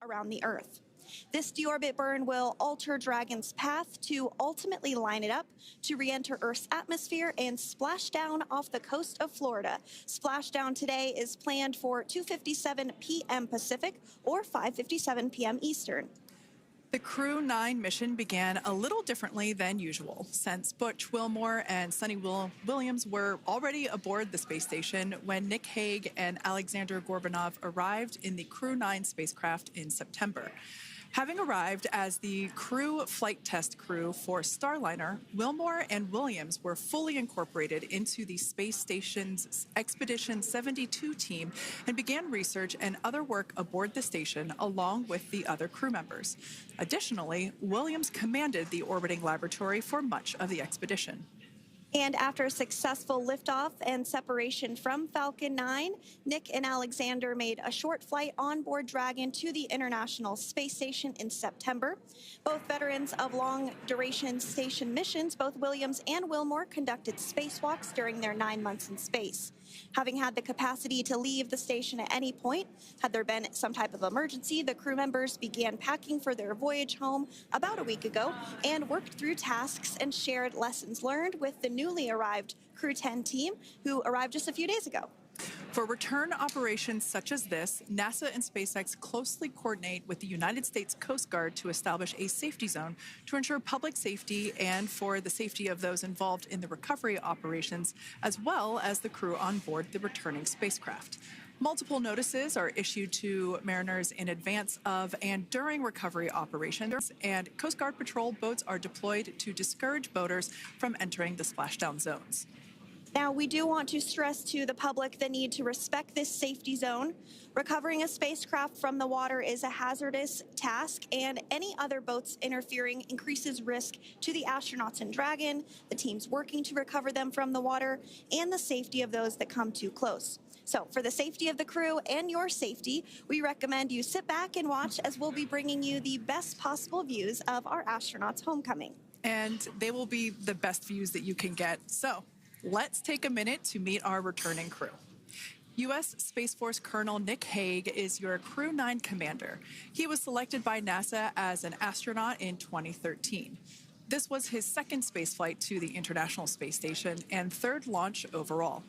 around the Earth. This deorbit burn will alter Dragon's path to ultimately line it up to re-enter Earth's atmosphere and splash down off the coast of Florida. Splashdown today is planned for 2:57 p.m. Pacific or 5:57 p.m. Eastern. The Crew-9 mission began a little differently than usual, since Butch Wilmore and Sonny Williams were already aboard the space station when Nick Hague and Alexander Gorbanov arrived in the Crew-9 spacecraft in September. Having arrived as the crew flight test crew for Starliner, Wilmore and Williams were fully incorporated into the space station's Expedition 72 team and began research and other work aboard the station along with the other crew members. Additionally, Williams commanded the orbiting laboratory for much of the expedition. And after a successful liftoff and separation from Falcon 9, Nick and Alexander made a short flight on board Dragon to the International Space Station in September. Both veterans of long-duration station missions, both Williams and Wilmore conducted spacewalks during their 9 months in space. Having had the capacity to leave the station at any point, had there been some type of emergency, the crew members began packing for their voyage home about a week ago and worked through tasks and shared lessons learned with the newly arrived Crew 10 team, who arrived just a few days ago. For return operations such as this, NASA and SpaceX closely coordinate with the United States Coast Guard to establish a safety zone to ensure public safety and for the safety of those involved in the recovery operations, as well as the crew on board the returning spacecraft. Multiple notices are issued to mariners in advance of and during recovery operations, and Coast Guard patrol boats are deployed to discourage boaters from entering the splashdown zones. Now, we do want to stress to the public the need to respect this safety zone. Recovering a spacecraft from the water is a hazardous task, and any other boats interfering increases risk to the astronauts in Dragon, the teams working to recover them from the water, and the safety of those that come too close. So for the safety of the crew and your safety, we recommend you sit back and watch as we'll be bringing you the best possible views of our astronauts' homecoming. And they will be the best views that you can get. So let's take a minute to meet our returning crew. U.S. Space Force Colonel Nick Hague is your Crew-9 commander. He was selected by NASA as an astronaut in 2013. This was his second spaceflight to the International Space Station and third launch overall.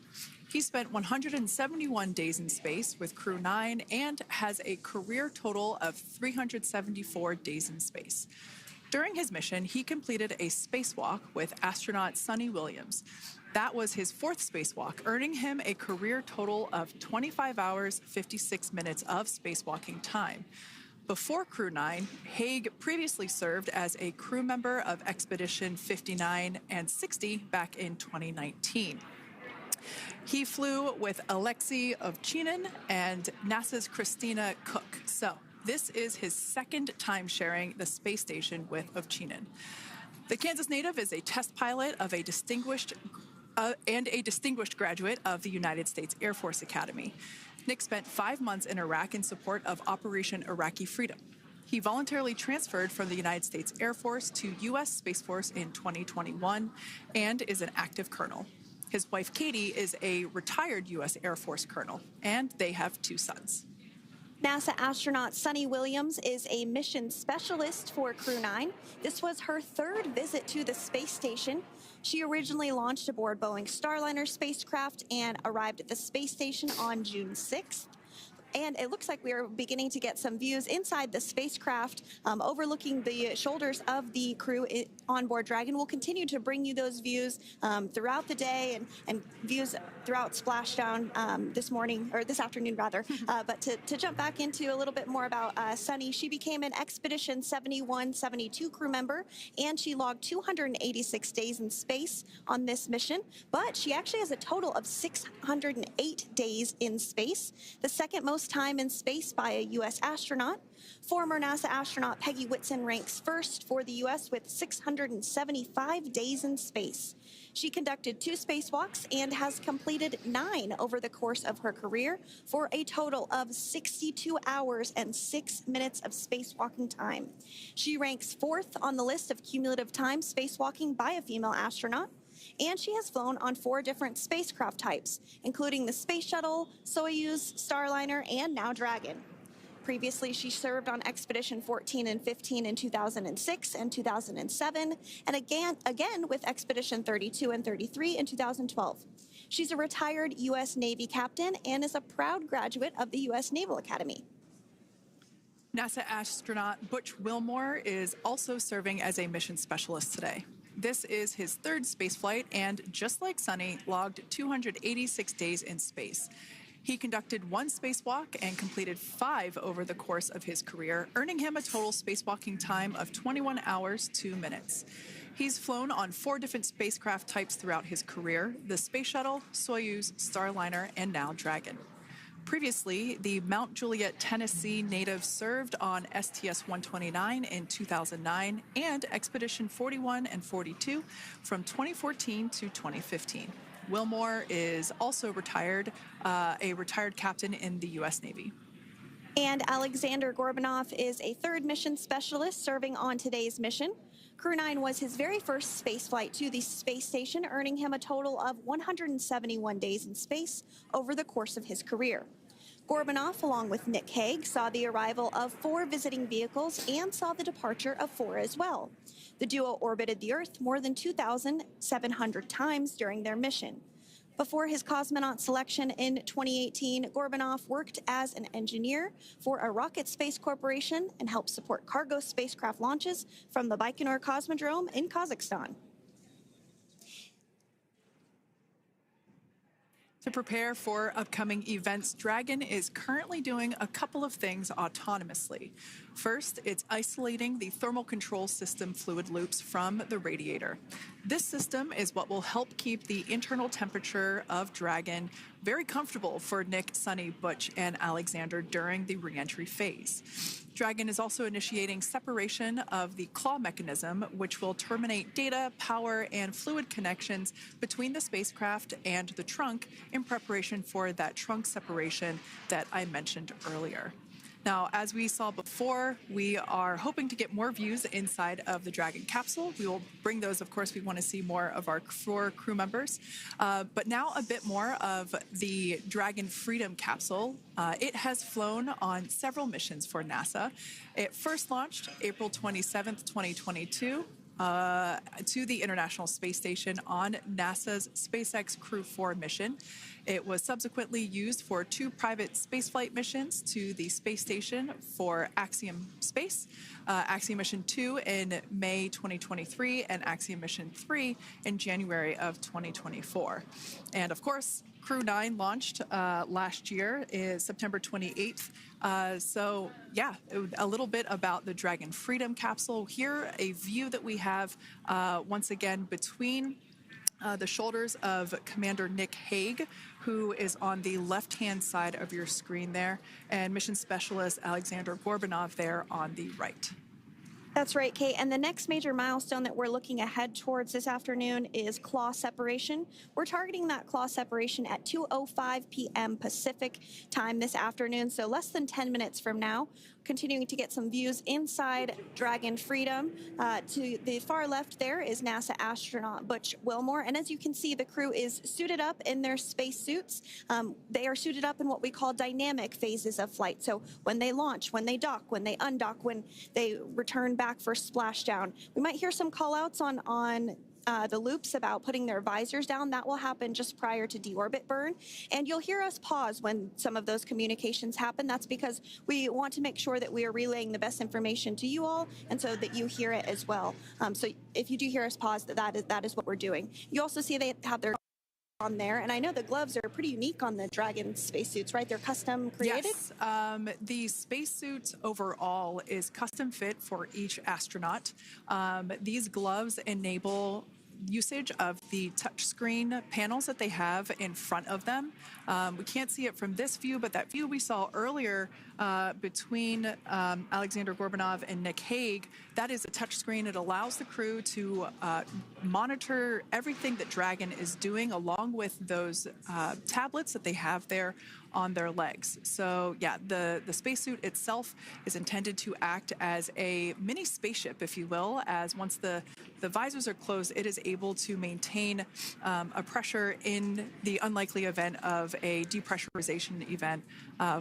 He spent 171 days in space with Crew-9 and has a career total of 374 days in space. During his mission, he completed a spacewalk with astronaut Sonny Williams. That was his fourth spacewalk, earning him a career total of 25 hours, 56 minutes of spacewalking time. Before Crew-9, Hague previously served as a crew member of Expedition 59 and 60 back in 2019. He flew with Alexei Ovchinin and NASA's Christina Koch. So this is his second time sharing the space station with Ovchinin. The Kansas native is a test pilot of a distinguished graduate of the United States Air Force Academy. Nick spent 5 months in Iraq in support of Operation Iraqi Freedom. He voluntarily transferred from the United States Air Force to U.S. Space Force in 2021 and is an active colonel. His wife, Katie, is a retired U.S. Air Force colonel, and they have 2 sons. NASA astronaut Sonny Williams is a mission specialist for Crew-9. This was her third visit to the space station. She originally launched aboard Boeing Starliner spacecraft and arrived at the space station on June 6th. And it looks like we are beginning to get some views inside the spacecraft, overlooking the shoulders of the crew on board Dragon. We'll continue to bring you those views throughout the day and views throughout Splashdown this afternoon rather. But to jump back into a little bit more about Sonny, she became an Expedition 71-72 crew member, and she logged 286 days in space on this mission. But she actually has a total of 608 days in space, the second most time in space by a U.S. astronaut. Former NASA astronaut Peggy Whitson ranks first for the U.S. with 675 days in space. She conducted 2 spacewalks and has completed 9 over the course of her career for a total of 62 hours and 6 minutes of spacewalking time. She ranks 4th on the list of cumulative time spacewalking by a female astronaut. And she has flown on 4 different spacecraft types, including the Space Shuttle, Soyuz, Starliner, and now Dragon. Previously, she served on Expedition 14 and 15 in 2006 and 2007, and again with Expedition 32 and 33 in 2012. She's a retired U.S. Navy captain and is a proud graduate of the U.S. Naval Academy. NASA astronaut Butch Wilmore is also serving as a mission specialist today. This is his third spaceflight and, just like Sunny, logged 286 days in space. He conducted one spacewalk and completed 5 over the course of his career, earning him a total spacewalking time of 21 hours, 2 minutes. He's flown on 4 different spacecraft types throughout his career: the Space Shuttle, Soyuz, Starliner, and now Dragon. Previously, the Mount Juliet, Tennessee native served on STS-129 in 2009 and Expedition 41 and 42 from 2014 to 2015. Wilmore is also retired, a retired captain in the U.S. Navy. And Alexander Gorbanov is a third mission specialist serving on today's mission. Crew-9 was his very first spaceflight to the space station, earning him a total of 171 days in space over the course of his career. Gorbanov, along with Nick Hague, saw the arrival of 4 visiting vehicles and saw the departure of 4 as well. The duo orbited the Earth more than 2,700 times during their mission. Before his cosmonaut selection in 2018, Gorbanov worked as an engineer for a rocket space corporation and helped support cargo spacecraft launches from the Baikonur Cosmodrome in Kazakhstan. To prepare for upcoming events, Dragon is currently doing a couple of things autonomously. First, it's isolating the thermal control system fluid loops from the radiator. This system is what will help keep the internal temperature of Dragon very comfortable for Nick, Sunny, Butch, and Alexander during the re-entry phase. Dragon is also initiating separation of the claw mechanism, which will terminate data, power, and fluid connections between the spacecraft and the trunk in preparation for that trunk separation that I mentioned earlier. Now, as we saw before, we are hoping to get more views inside of the Dragon capsule. We will bring those, of course. We want to see more of our 4 crew members. But now a bit more of the Dragon Freedom capsule. It has flown on several missions for NASA. It first launched April 27th, 2022. To the International Space Station on NASA's SpaceX Crew-9 mission. It was subsequently used for 2 private spaceflight missions to the space station for Axiom Space, Axiom Mission 2 in May 2023, and Axiom Mission 3 in January of 2024. And of course, Crew-9 launched last year, is September 28th. So yeah, a little bit about the Dragon Freedom capsule. Here, a view that we have once again between the shoulders of Commander Nick Hague, who is on the left-hand side of your screen there, and Mission Specialist Alexander Gorbanov there on the right. That's right, Kate. And the next major milestone that we're looking ahead towards this afternoon is claw separation. We're targeting that claw separation at 2:05 p.m. Pacific time this afternoon, so less than 10 minutes from now. Continuing to get some views inside Dragon Freedom. To the far left there is NASA astronaut Butch Wilmore. And as you can see, the crew is suited up in their space suits. They are suited up in what we call dynamic phases of flight. So when they launch, when they dock, when they undock, when they return back for splashdown. We might hear some call outs on the loops about putting their visors down. That will happen just prior to deorbit burn. And you'll hear us pause when some of those communications happen. That's because we want to make sure that we are relaying the best information to you all, and so that you hear it as well. So if you do hear us pause, that is what we're doing. You also see they have their on there, and I know the gloves are pretty unique on the Dragon spacesuits, right? They're custom created? Yes, the spacesuit overall is custom fit for each astronaut. These gloves enable usage of the touchscreen panels that they have in front of them. We can't see it from this view, but that view we saw earlier between Alexander Gorbanov and Nick Hague, that is a touchscreen. It allows the crew to monitor everything that Dragon is doing, along with those tablets that they have there on their legs. So yeah, the spacesuit itself is intended to act as a mini spaceship, if you will, as once the visors are closed, it is able to maintain a pressure in the unlikely event of a depressurization event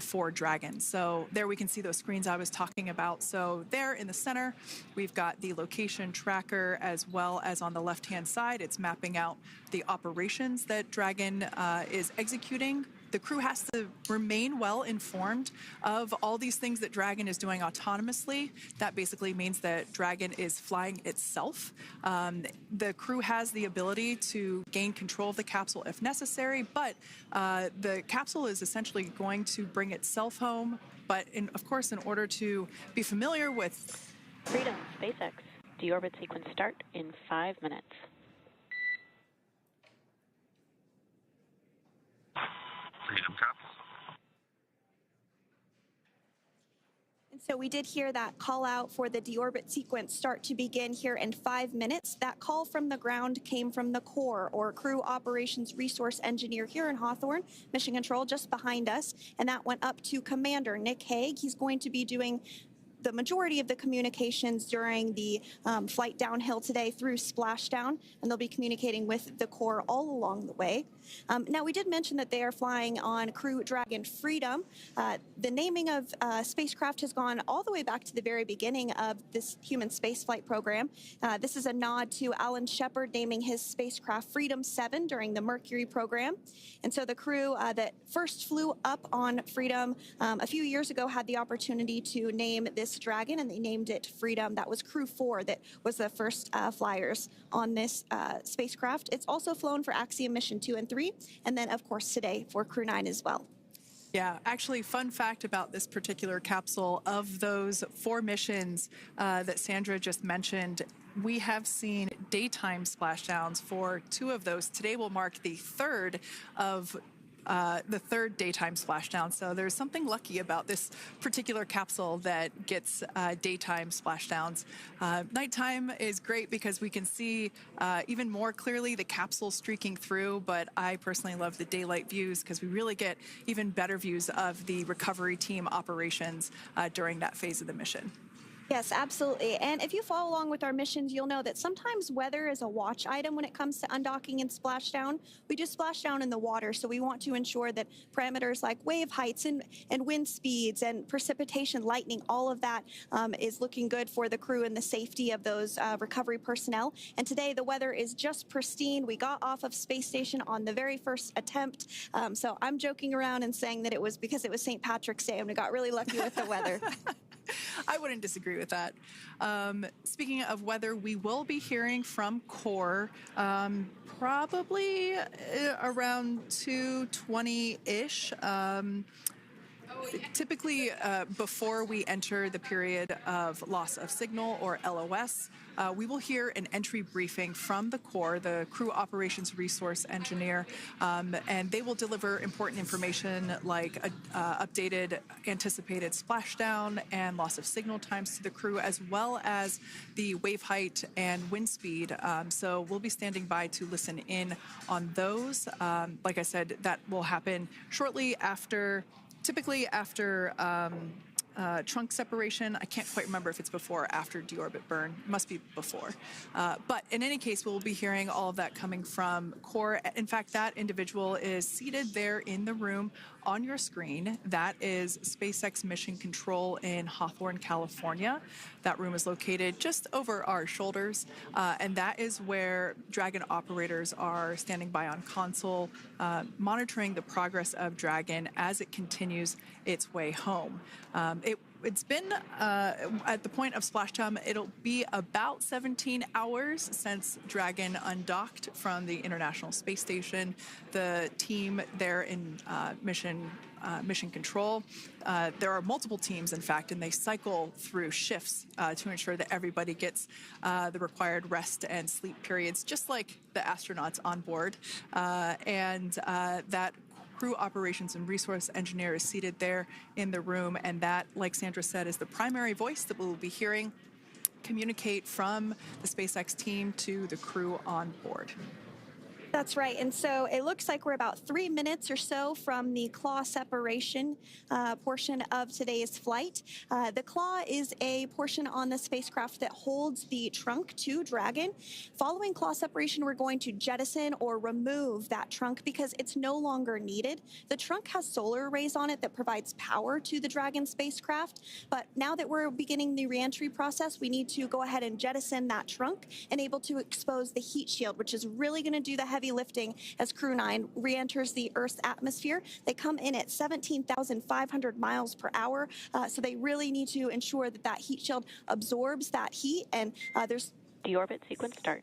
for Dragon. So there we can see those screens I was talking about. So there in the center, we've got the location tracker, as well as on the left-hand side, it's mapping out the operations that Dragon is executing. The crew has to remain well informed of all these things that Dragon is doing autonomously. That basically means that Dragon is flying itself. The crew has the ability to gain control of the capsule if necessary, but the capsule is essentially going to bring itself home. But of course, in order to be familiar with Freedom, SpaceX, deorbit sequence start in 5 minutes. Freedom Cup. And so we did hear that call out for the deorbit sequence start to begin here in 5 minutes. That call from the ground came from the core, or Crew Operations Resource Engineer here in Hawthorne, Mission Control just behind us. And that went up to Commander Nick Hague. He's going to be doing the majority of the communications during the flight downhill today through Splashdown, and they'll be communicating with the core all along the way. Now, we did mention that they are flying on Crew Dragon Freedom. The naming of spacecraft has gone all the way back to the very beginning of this human spaceflight program. This is a nod to Alan Shepard naming his spacecraft Freedom 7 during the Mercury program. And so the crew that first flew up on Freedom a few years ago had the opportunity to name this Dragon, and they named it Freedom. That was Crew 4 that was the first flyers on this spacecraft. It's also flown for Axiom Mission 2 and 3, and then, of course, today for Crew-9 as well. Yeah, actually, fun fact about this particular capsule, of those 4 missions that Sandra just mentioned, we have seen daytime splashdowns for 2 of those. Today will mark the third of the third daytime splashdown. So there's something lucky about this particular capsule that gets daytime splashdowns. Nighttime is great because we can see even more clearly the capsule streaking through, but I personally love the daylight views because we really get even better views of the recovery team operations during that phase of the mission. Yes, absolutely. And if you follow along with our missions, you'll know that sometimes weather is a watch item when it comes to undocking and splashdown. We do splashdown in the water, so we want to ensure that parameters like wave heights and wind speeds and precipitation, lightning, all of that is looking good for the crew and the safety of those recovery personnel. And today the weather is just pristine. We got off of space station on the very first attempt. So I'm joking around and saying that it was because it was St. Patrick's Day and we got really lucky with the weather. I wouldn't disagree with that. Speaking of weather, we will be hearing from Core probably around 2:20-ish. Typically, before we enter the period of loss of signal, or LOS, we will hear an entry briefing from the core, the Crew Operations Resource Engineer, and they will deliver important information like updated anticipated splashdown and loss of signal times to the crew, as well as the wave height and wind speed. So we'll be standing by to listen in on those. Like I said, that will happen shortly after, typically after trunk separation. I can't quite remember if it's before or after deorbit burn. It must be before. But in any case, we'll be hearing all of that coming from Core. In fact, that individual is seated there in the room on your screen. That is SpaceX Mission Control in Hawthorne, California. That room is located just over our shoulders, and that is where Dragon operators are standing by on console, monitoring the progress of Dragon as it continues its way home. It's been, at the point of splashdown, it'll be about 17 hours since Dragon undocked from the International Space Station. The team there in Mission Control, there are multiple teams, in fact, and they cycle through shifts to ensure that everybody gets the required rest and sleep periods, just like the astronauts on board. And that Crew Operations and Resource Engineer is seated there in the room, and that, like Sandra said, is the primary voice that we'll be hearing communicate from the SpaceX team to the crew on board. That's right. And so it looks like we're about 3 minutes or so from the claw separation portion of today's flight. The claw is a portion on the spacecraft that holds the trunk to Dragon. Following claw separation, we're going to jettison or remove that trunk because it's no longer needed. The trunk has solar arrays on it that provides power to the Dragon spacecraft. But now that we're beginning the reentry process, we need to go ahead and jettison that trunk and able to expose the heat shield, which is really going to do the heavy lifting as Crew-9 re-enters the Earth's atmosphere. They come in at 17,500 miles per hour, so they really need to ensure that that heat shield absorbs that heat, and there's... Deorbit sequence start.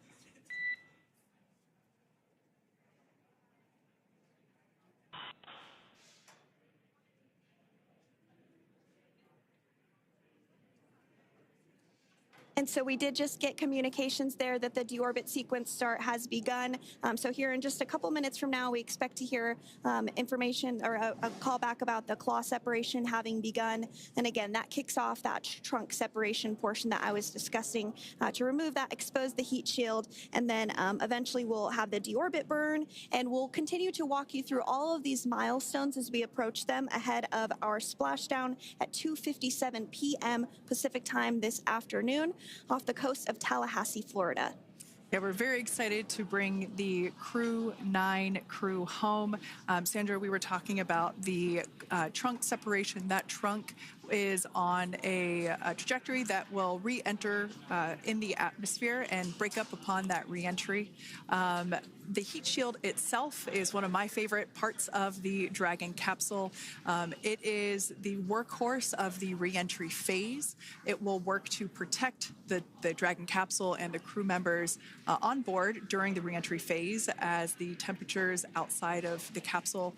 And so we did just get communications there that the deorbit sequence start has begun. So here in just a couple minutes from now, we expect to hear information or a call back about the claw separation having begun. And again, that kicks off that trunk separation portion that I was discussing to remove that, expose the heat shield, and then eventually we'll have the deorbit burn. And we'll continue to walk you through all of these milestones as we approach them ahead of our splashdown at 2:57 p.m. Pacific time this afternoon off the coast of Tallahassee, Florida. Yeah, we're very excited to bring the Crew-9 crew home. Sandra, we were talking about the trunk separation. That trunk is on a trajectory that will re-enter in the atmosphere and break up upon that re-entry. The heat shield itself is one of my favorite parts of the Dragon capsule. It is the workhorse of the re-entry phase. It will work to protect the Dragon capsule and the crew members on board during the re-entry phase as the temperatures outside of the capsule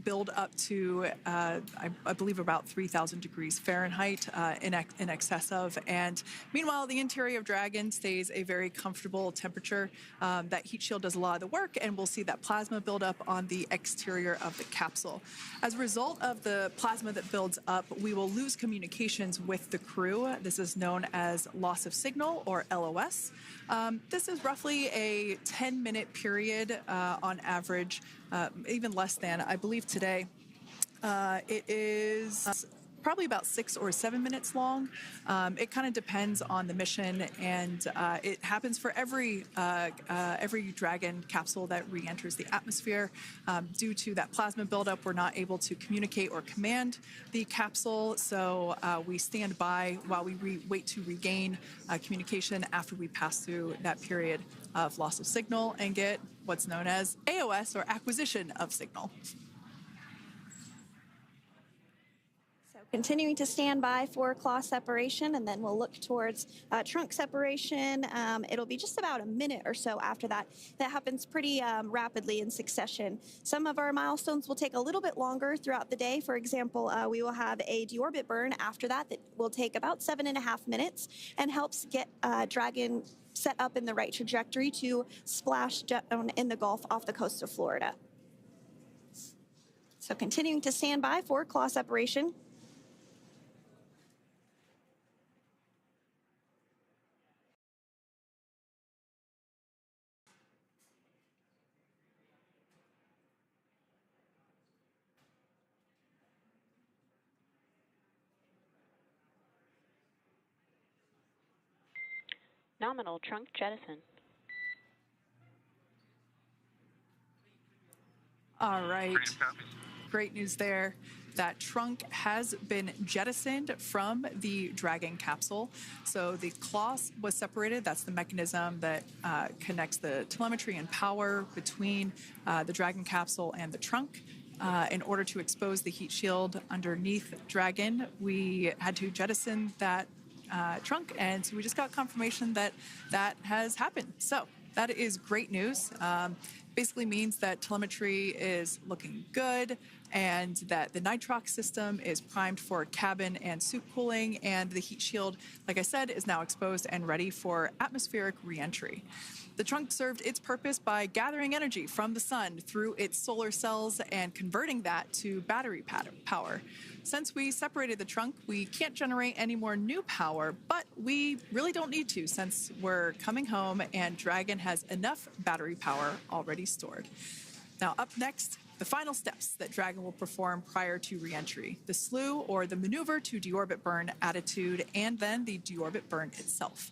build up to, I believe, about 3,000 degrees Fahrenheit in excess of. And meanwhile, the interior of Dragon stays a very comfortable temperature. That heat shield does a lot of the work, and we'll see that plasma build up on the exterior of the capsule. As a result of the plasma that builds up, we will lose communications with the crew. This is known as loss of signal, or LOS. This is roughly a 10-minute period on average, even less than. I believe today it is probably about 6 or 7 minutes long. It kind of depends on the mission, and it happens for every Dragon capsule that re-enters the atmosphere. Due to that plasma buildup, we're not able to communicate or command the capsule, so we stand by while we wait to regain communication after we pass through that period of loss of signal and get what's known as AOS, or acquisition of signal. Continuing to stand by for claw separation, and then we'll look towards trunk separation. It'll be just about a minute or so after that. That happens pretty rapidly in succession. Some of our milestones will take a little bit longer throughout the day. For example, we will have a deorbit burn after that will take about 7.5 minutes and helps get Dragon set up in the right trajectory to splash down in the Gulf off the coast of Florida. So continuing to stand by for claw separation. Nominal trunk jettison. All right. Great news there. That trunk has been jettisoned from the Dragon capsule. So the claw was separated. That's the mechanism that connects the telemetry and power between the Dragon capsule and the trunk. In order to expose the heat shield underneath Dragon, we had to jettison that trunk, and so we just got confirmation that that has happened. So that is great news. Basically means that telemetry is looking good, and that the nitrox system is primed for cabin and suit cooling, and the heat shield, like I said, is now exposed and ready for atmospheric re-entry. The trunk served its purpose by gathering energy from the sun through its solar cells and converting that to battery power. Since we separated the trunk, we can't generate any more new power, but we really don't need to since we're coming home and Dragon has enough battery power already stored. Now, up next, the final steps that Dragon will perform prior to re-entry, the slew or the maneuver to deorbit burn attitude, and then the deorbit burn itself.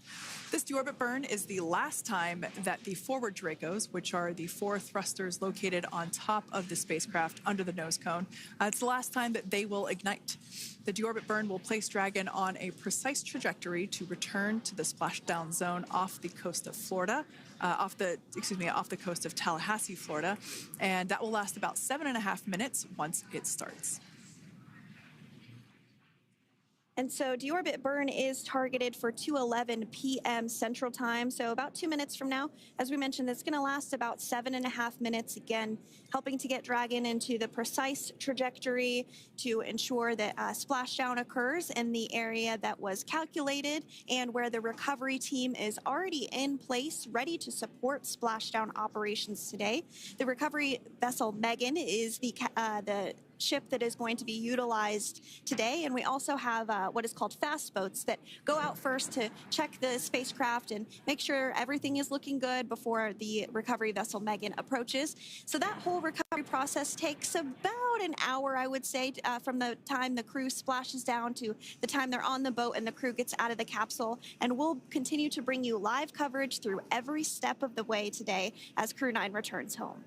This deorbit burn is the last time that the forward Dracos, which are the 4 thrusters located on top of the spacecraft under the nose cone, it's the last time that they will ignite. The deorbit burn will place Dragon on a precise trajectory to return to the splashdown zone off the coast of Florida, off the coast of Tallahassee, Florida, and that will last about 7.5 minutes once it starts. And so deorbit burn is targeted for 2:11 p.m. Central Time, so about 2 minutes from now. As we mentioned, it's going to last about 7.5 minutes, again, helping to get Dragon into the precise trajectory to ensure that splashdown occurs in the area that was calculated and where the recovery team is already in place, ready to support splashdown operations today. The recovery vessel Megan is the ship that is going to be utilized today, and we also have what is called fast boats that go out first to check the spacecraft and make sure everything is looking good before the recovery vessel Megan approaches. So that whole recovery process takes about an hour, I would say, from the time the crew splashes down to the time they're on the boat and the crew gets out of the capsule. And we'll continue to bring you live coverage through every step of the way today as Crew-9 returns home.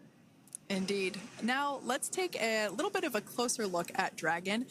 Indeed. Now, let's take a little bit of a closer look at Dragon.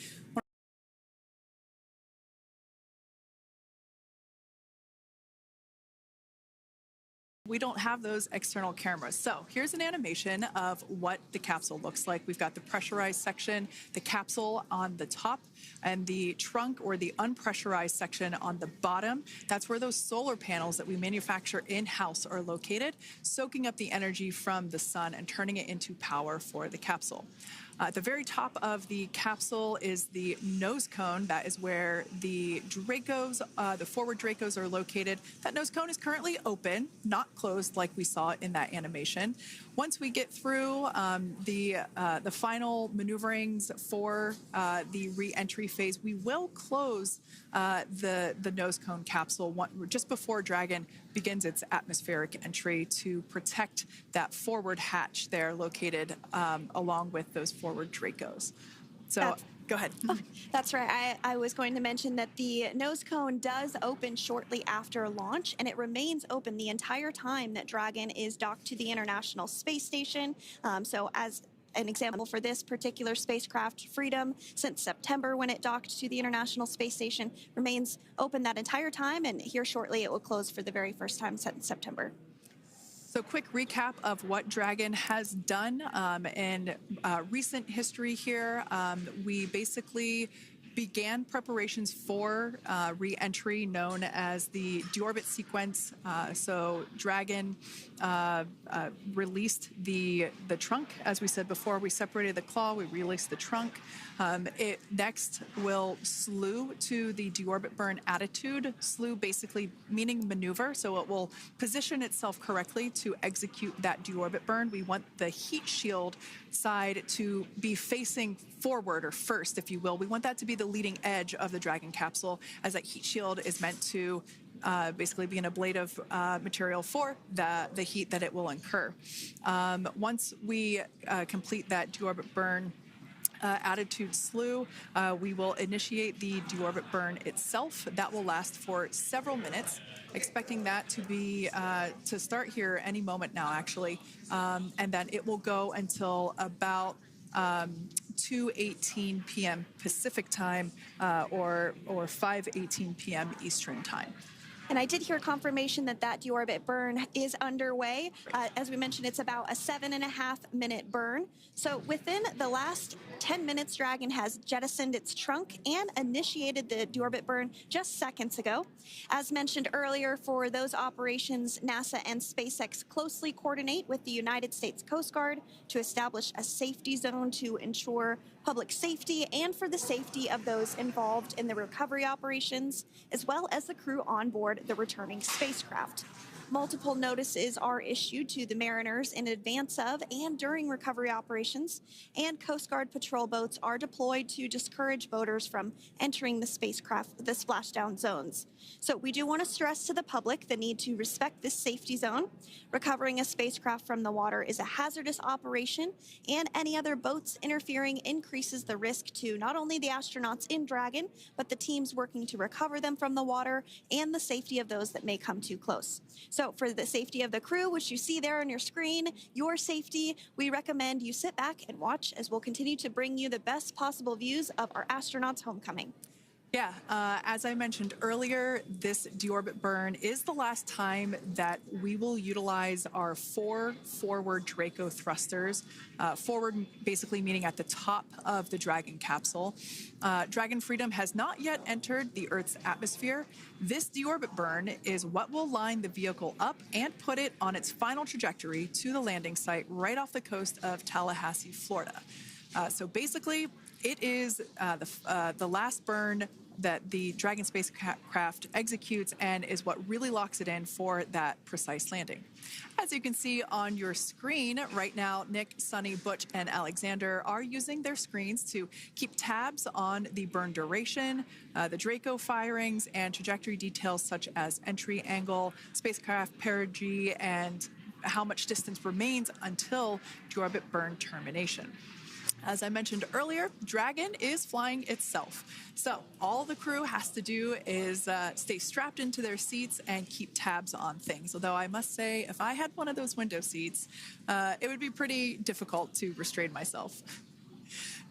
We don't have those external cameras. So here's an animation of what the capsule looks like. We've got the pressurized section, the capsule on the top, and the trunk or the unpressurized section on the bottom. That's where those solar panels that we manufacture in-house are located, soaking up the energy from the sun and turning it into power for the capsule. At the very top of the capsule is the nose cone. That is where the Dracos, the forward Dracos, are located. That nose cone is currently open, not closed like we saw in that animation. Once we get through the final maneuverings for the re-entry phase, we will close the nose cone capsule just before Dragon begins its atmospheric entry to protect that forward hatch there located along with those forward Dracos. So go ahead. Oh, that's right. I was going to mention that the nose cone does open shortly after launch, and it remains open the entire time that Dragon is docked to the International Space Station. So as an example for this particular spacecraft, Freedom, since September when it docked to the International Space Station, remains open that entire time, and here shortly it will close for the very first time since September. So quick recap of what Dragon has done in recent history here. We basically began preparations for re-entry known as the deorbit sequence. So Dragon released the trunk. As we said before, we separated the claw, we released the trunk. It next will slew to the deorbit burn attitude. Slew basically meaning maneuver, so it will position itself correctly to execute that deorbit burn. We want the heat shield side to be facing forward, or first, if you will. We want that to be the leading edge of the Dragon capsule, as that heat shield is meant to basically be an ablative material for the heat that it will incur. Once we complete that deorbit burn attitude slew, we will initiate the deorbit burn itself. That will last for several minutes, expecting that to be to start here any moment now, actually, and then it will go until about 2:18 p.m. Pacific time or 5:18 p.m. Eastern time. And I did hear confirmation that that deorbit burn is underway. As we mentioned, it's about a 7.5-minute burn. So within the last 10 minutes, Dragon has jettisoned its trunk and initiated the deorbit burn just seconds ago. As mentioned earlier, for those operations, NASA and SpaceX closely coordinate with the United States Coast Guard to establish a safety zone to ensure public safety and for the safety of those involved in the recovery operations, as well as the crew on board the returning spacecraft. Multiple notices are issued to the mariners in advance of and during recovery operations, and Coast Guard patrol boats are deployed to discourage boaters from entering the splashdown zones. So we do want to stress to the public the need to respect this safety zone. Recovering a spacecraft from the water is a hazardous operation, and any other boats interfering increases the risk to not only the astronauts in Dragon, but the teams working to recover them from the water and the safety of those that may come too close. So for the safety of the crew, which you see there on your screen, your safety, we recommend you sit back and watch as we'll continue to bring you the best possible views of our astronauts' homecoming. Yeah, as I mentioned earlier, this deorbit burn is the last time that we will utilize our 4 forward Draco thrusters. Forward basically meaning at the top of the Dragon capsule. Dragon Freedom has not yet entered the Earth's atmosphere. This deorbit burn is what will line the vehicle up and put it on its final trajectory to the landing site right off the coast of Tallahassee, Florida. So basically, it is the last burn that the Dragon spacecraft executes and is what really locks it in for that precise landing. As you can see on your screen right now, Nick, Sunny, Butch, and Alexander are using their screens to keep tabs on the burn duration, the Draco firings, and trajectory details such as entry angle, spacecraft perigee, and how much distance remains until deorbit burn termination. As I mentioned earlier, Dragon is flying itself. So all the crew has to do is stay strapped into their seats and keep tabs on things. Although I must say, if I had one of those window seats, it would be pretty difficult to restrain myself.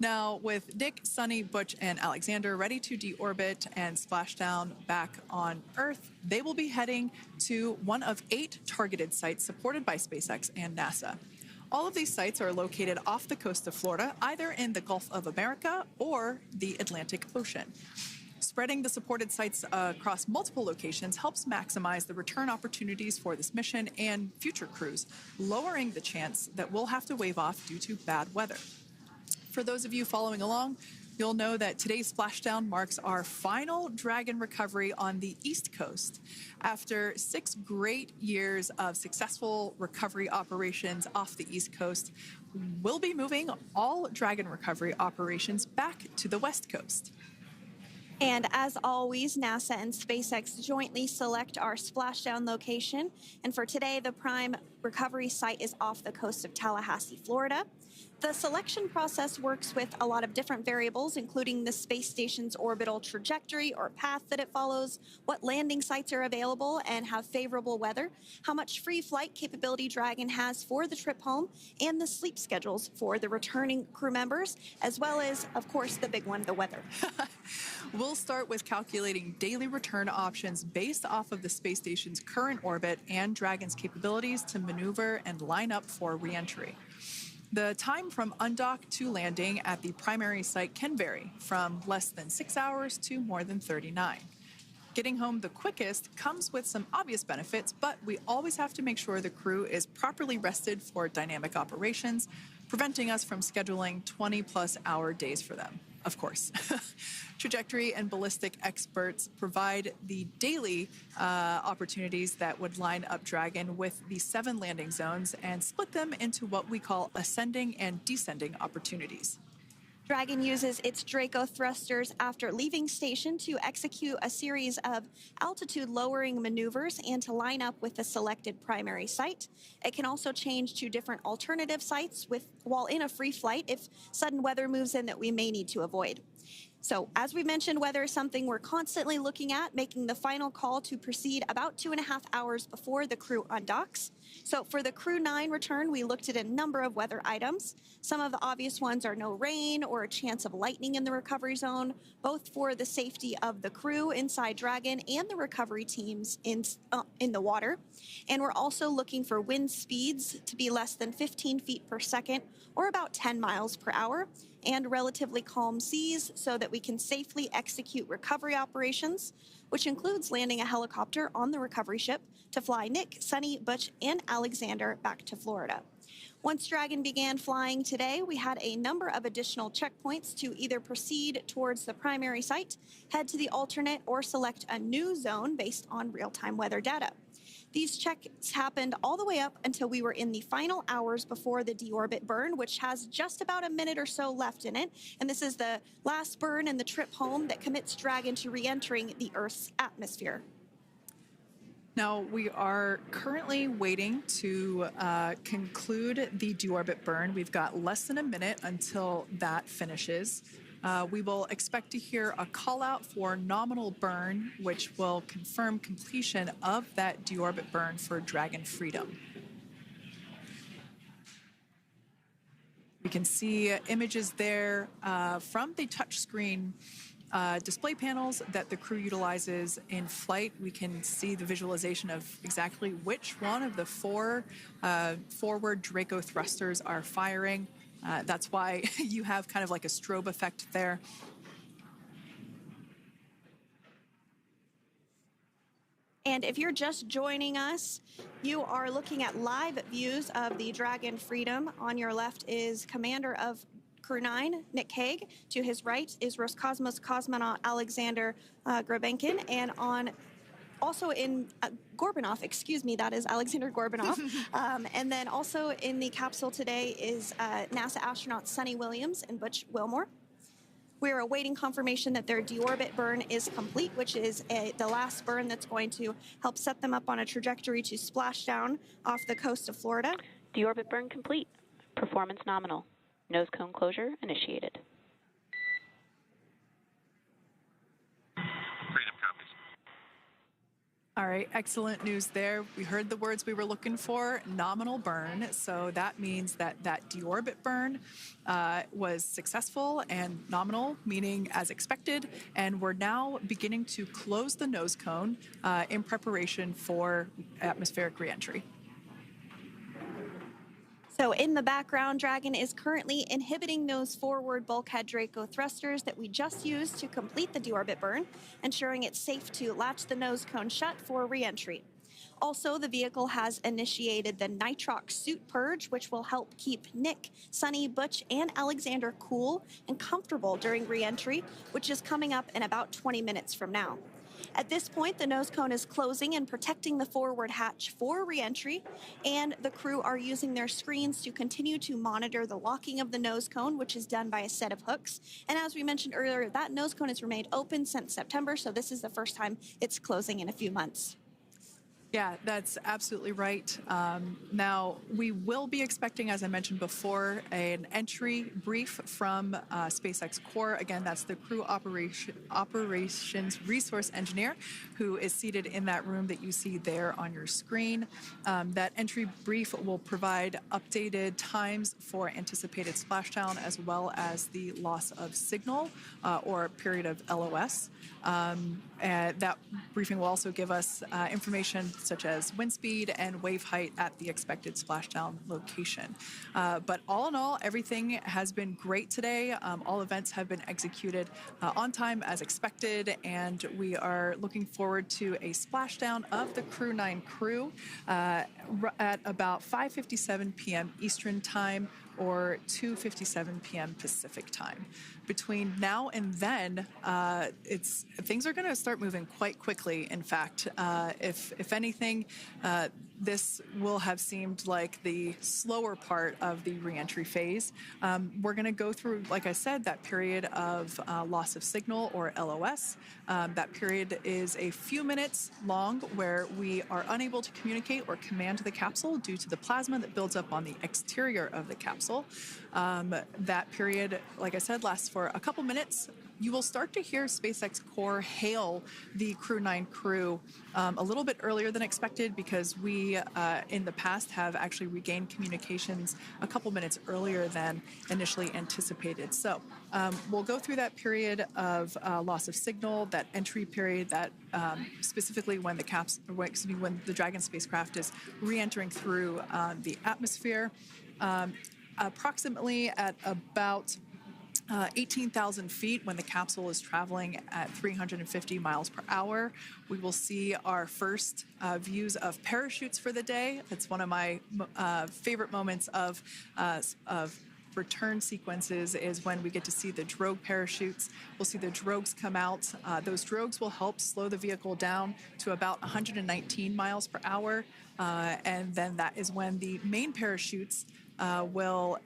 Now, with Nick, Sunny, Butch, and Alexander ready to deorbit and splash down back on Earth, they will be heading to one of 8 targeted sites supported by SpaceX and NASA. All of these sites are located off the coast of Florida, either in the Gulf of America or the Atlantic Ocean. Spreading the supported sites across multiple locations helps maximize the return opportunities for this mission and future crews, lowering the chance that we'll have to wave off due to bad weather. For those of you following along, you'll know that today's splashdown marks our final Dragon recovery on the East Coast. After 6 great years of successful recovery operations off the East Coast, we'll be moving all Dragon recovery operations back to the West Coast. And as always, NASA and SpaceX jointly select our splashdown location. And for today, the prime recovery site is off the coast of Tallahassee, Florida. The selection process works with a lot of different variables, including the space station's orbital trajectory or path that it follows, what landing sites are available and have favorable weather, how much free flight capability Dragon has for the trip home, and the sleep schedules for the returning crew members, as well as, of course, the big one, the weather. We'll start with calculating daily return options based off of the space station's current orbit and Dragon's capabilities to maneuver and line up for re-entry. The time from undock to landing at the primary site can vary from less than 6 hours to more than 39. Getting home the quickest comes with some obvious benefits, but we always have to make sure the crew is properly rested for dynamic operations, preventing us from scheduling 20-plus hour days for them, of course. Trajectory and ballistic experts provide the daily opportunities that would line up Dragon with the 7 landing zones and split them into what we call ascending and descending opportunities. Dragon uses its Draco thrusters after leaving station to execute a series of altitude-lowering maneuvers and to line up with the selected primary site. It can also change to different alternative sites while in a free flight if sudden weather moves in that we may need to avoid. So, as we mentioned, weather is something we're constantly looking at, making the final call to proceed about 2.5 hours before the crew undocks. So, for the Crew-9 return, we looked at a number of weather items. Some of the obvious ones are no rain or a chance of lightning in the recovery zone, both for the safety of the crew inside Dragon and the recovery teams in the water. And we're also looking for wind speeds to be less than 15 feet per second, or about 10 miles per hour, and relatively calm seas so that we can safely execute recovery operations, which includes landing a helicopter on the recovery ship to fly Nick, Sunny, Butch, and Alexander back to Florida. Once Dragon began flying today, we had a number of additional checkpoints to either proceed towards the primary site, head to the alternate, or select a new zone based on real-time weather data. These checks happened all the way up until we were in the final hours before the deorbit burn, which has just about a minute or so left in it. And this is the last burn in the trip home that commits Dragon to re-entering the Earth's atmosphere. Now, we are currently waiting to conclude the deorbit burn. We've got less than a minute until that finishes. We will expect to hear a call out for nominal burn, which will confirm completion of that deorbit burn for Dragon Freedom. We can see images there from the touchscreen display panels that the crew utilizes in flight. We can see the visualization of exactly which one of the four forward Draco thrusters are firing. That's why you have kind of like a strobe effect there. And if you're just joining us, you are looking at live views of the Dragon Freedom. On your left is Commander of Crew-9, Nick Hague. To his right is Roscosmos cosmonaut Alexander Grabenkin. And also in Gorbunov, excuse me, that is Alexander Gorbunov. And then also in the capsule today is NASA astronauts Sunny Williams and Butch Wilmore. We're awaiting confirmation that their deorbit burn is complete, which is the last burn that's going to help set them up on a trajectory to Splashdown off the coast of Florida. Deorbit burn complete. Performance nominal. Nose cone closure initiated. Freedom copies. All right, excellent news there. We heard the words we were looking for, nominal burn. So that means that that deorbit burn was successful and nominal, meaning as expected. And we're now beginning to close the nose cone in preparation for atmospheric reentry. So in the background, Dragon is currently inhibiting those forward bulkhead Draco thrusters that we just used to complete the deorbit burn, ensuring it's safe to latch the nose cone shut for reentry. Also, the vehicle has initiated the nitrox suit purge, which will help keep Nick, Sunny, Butch, and Alexander cool and comfortable during reentry, which is coming up in about 20 minutes from now. At this point, the nose cone is closing and protecting the forward hatch for reentry, and the crew are using their screens to continue to monitor the locking of the nose cone, which is done by a set of hooks. And as we mentioned earlier, that nose cone has remained open since September, so this is the first time it's closing in a few months. Yeah, that's absolutely right. Now, we will be expecting, as I mentioned before, an entry brief from SpaceX Core. Again, that's the crew operations resource engineer who is seated in that room that you see there on your screen. That entry brief will provide updated times for anticipated splashdown as well as the loss of signal or period of LOS. That briefing will also give us information such as wind speed and wave height at the expected splashdown location. But all in all, everything has been great today. All events have been executed on time as expected, and we are looking forward to a splashdown of the Crew-9 crew at about 5:57 p.m. Eastern Time or 2:57 p.m. Pacific Time. Between now and then, things are going to start moving quite quickly. In fact, if anything, this will have seemed like the slower part of the reentry phase. We're going to go through, like I said, that period of loss of signal or LOS. That period is a few minutes long where we are unable to communicate or command the capsule due to the plasma that builds up on the exterior of the capsule. That period, like I said, lasts for a couple minutes. You will start to hear SpaceX Core hail the Crew-9 crew a little bit earlier than expected because we, in the past, have actually regained communications a couple minutes earlier than initially anticipated. So we'll go through that period of loss of signal, that entry period, that specifically when when the Dragon spacecraft is re-entering through the atmosphere, approximately at about 18,000 feet when the capsule is traveling at 350 miles per hour. We will see our first views of parachutes for the day. It's one of my favorite moments of return sequences is when we get to see the drogue parachutes. We'll see the drogues come out. Those drogues will help slow the vehicle down to about 119 miles per hour. And then that is when the main parachutes will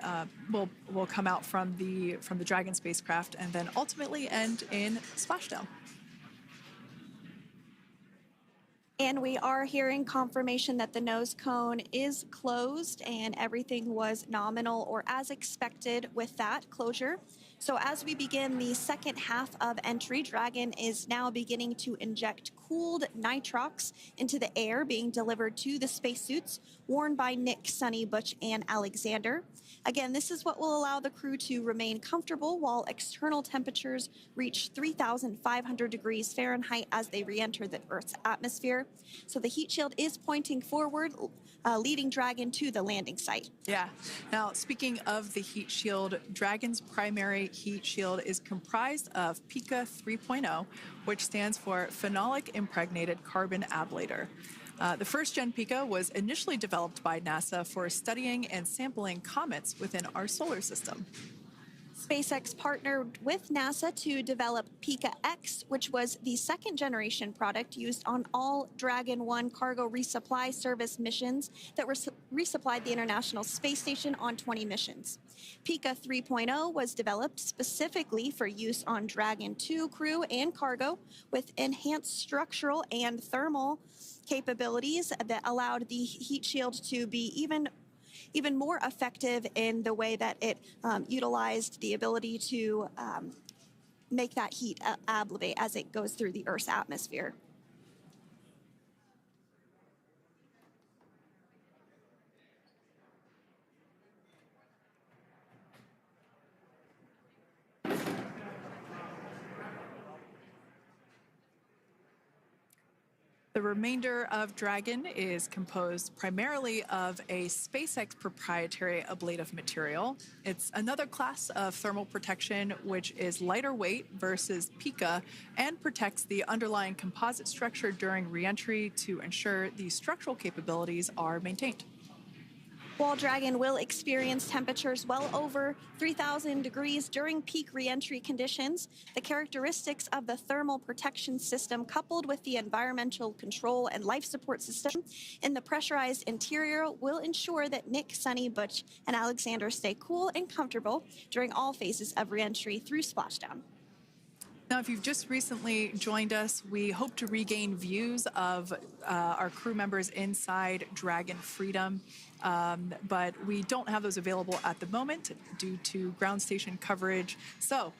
come out from the Dragon spacecraft and then ultimately end in Splashdown. And we are hearing confirmation that the nose cone is closed and everything was nominal or as expected with that closure. So as we begin the second half of entry, Dragon is now beginning to inject cooled nitrox into the air being delivered to the spacesuits worn by Nick, Sunny, Butch, and Alexander. Again, this is what will allow the crew to remain comfortable while external temperatures reach 3,500 degrees Fahrenheit as they re-enter the Earth's atmosphere. So the heat shield is pointing forward, leading Dragon to the landing site. Yeah. Now, speaking of the heat shield, Dragon's primary heat shield is comprised of PICA 3.0, which stands for Phenolic Impregnated Carbon Ablator. The first-gen PICA was initially developed by NASA for studying and sampling comets within our solar system. SpaceX partnered with NASA to develop PICA-X, which was the second-generation product used on all Dragon 1 cargo resupply service missions that resupplied the International Space Station on 20 missions. PICA 3.0 was developed specifically for use on Dragon 2 crew and cargo with enhanced structural and thermal capabilities that allowed the heat shield to be even more effective in the way that it utilized the ability to make that heat ablevate as it goes through the Earth's atmosphere. The remainder of Dragon is composed primarily of a SpaceX proprietary ablative material. It's another class of thermal protection which is lighter weight versus PICA and protects the underlying composite structure during reentry to ensure the structural capabilities are maintained. While Dragon will experience temperatures well over 3,000 degrees during peak reentry conditions, the characteristics of the thermal protection system coupled with the environmental control and life support system in the pressurized interior will ensure that Nick, Sunny, Butch, and Alexander stay cool and comfortable during all phases of reentry through Splashdown. Now, if you've just recently joined us, we hope to regain views of our crew members inside Dragon Freedom, but we don't have those available at the moment due to ground station coverage. So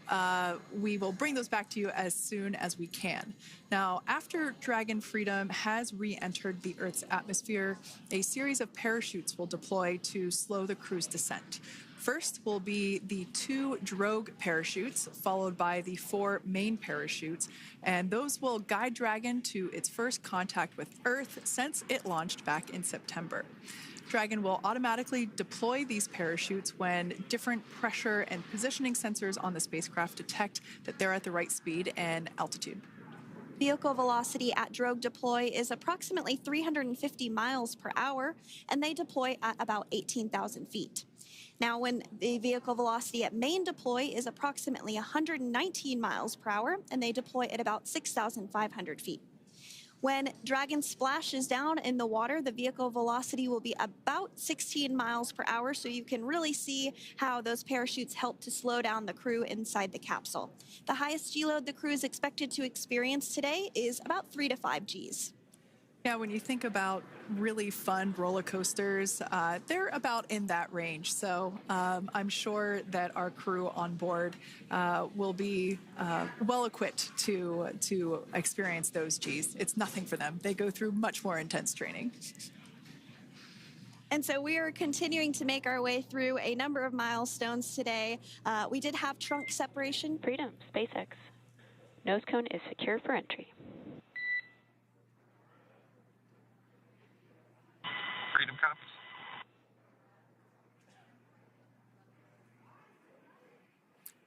we will bring those back to you as soon as we can. Now, after Dragon Freedom has re-entered the Earth's atmosphere, a series of parachutes will deploy to slow the crew's descent. First will be the 2 drogue parachutes, followed by the 4 main parachutes, and those will guide Dragon to its first contact with Earth since it launched back in September. Dragon will automatically deploy these parachutes when different pressure and positioning sensors on the spacecraft detect that they're at the right speed and altitude. Vehicle velocity at drogue deploy is approximately 350 miles per hour, and they deploy at about 18,000 feet. Now, when the vehicle velocity at main deploy is approximately 119 miles per hour, and they deploy at about 6,500 feet. When Dragon splashes down in the water, the vehicle velocity will be about 16 miles per hour, so you can really see how those parachutes help to slow down the crew inside the capsule. The highest G-load the crew is expected to experience today is about 3 to 5 Gs. Yeah, when you think about really fun roller coasters, they're about in that range. So I'm sure that our crew on board will be well equipped to experience those Gs. It's nothing for them. They go through much more intense training. And so we are continuing to make our way through a number of milestones today. We did have trunk separation. Freedom, SpaceX. Nose cone is secure for entry. Freedom copies.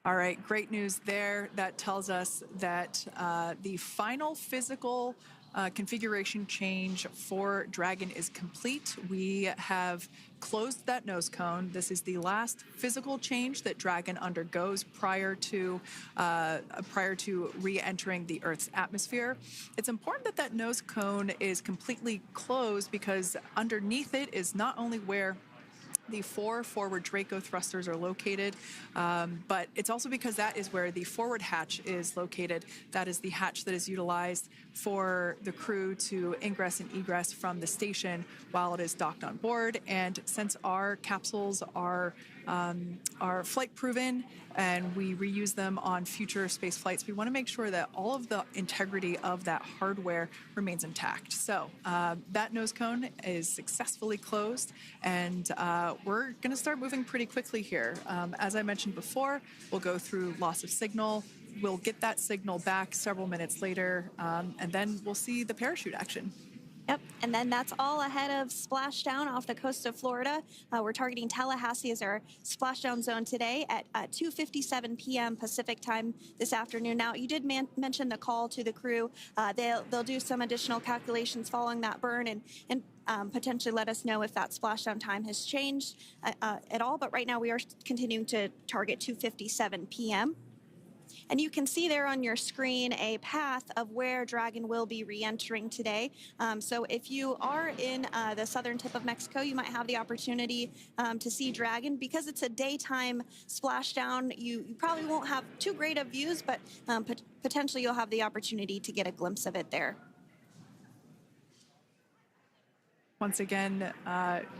All right, great news there. That tells us that the final physical configuration change for Dragon is complete. We have closed that nose cone. This is the last physical change that Dragon undergoes prior to re-entering the Earth's atmosphere. It's important that that nose cone is completely closed because underneath it is not only where the 4 forward Draco thrusters are located, but it's also because that is where the forward hatch is located. That is the hatch that is utilized for the crew to ingress and egress from the station while it is docked on board. And since our capsules are flight proven and we reuse them on future space flights, we want to make sure that all of the integrity of that hardware remains intact. So that nose cone is successfully closed, and we're going to start moving pretty quickly here. As I mentioned before, we'll go through loss of signal. We'll get that signal back several minutes later, and then we'll see the parachute action. Yep, and then that's all ahead of Splashdown off the coast of Florida. We're targeting Tallahassee as our splashdown zone today at 2:57 p.m. Pacific time this afternoon. Now, you did mention the call to the crew. They'll do some additional calculations following that burn and potentially let us know if that splashdown time has changed at all. But right now, we are continuing to target 2:57 p.m. And you can see there on your screen a path of where Dragon will be re-entering today. So if you are in the southern tip of Mexico, you might have the opportunity to see Dragon. Because it's a daytime splashdown, you probably won't have too great of views, but potentially you'll have the opportunity to get a glimpse of it there. Once again,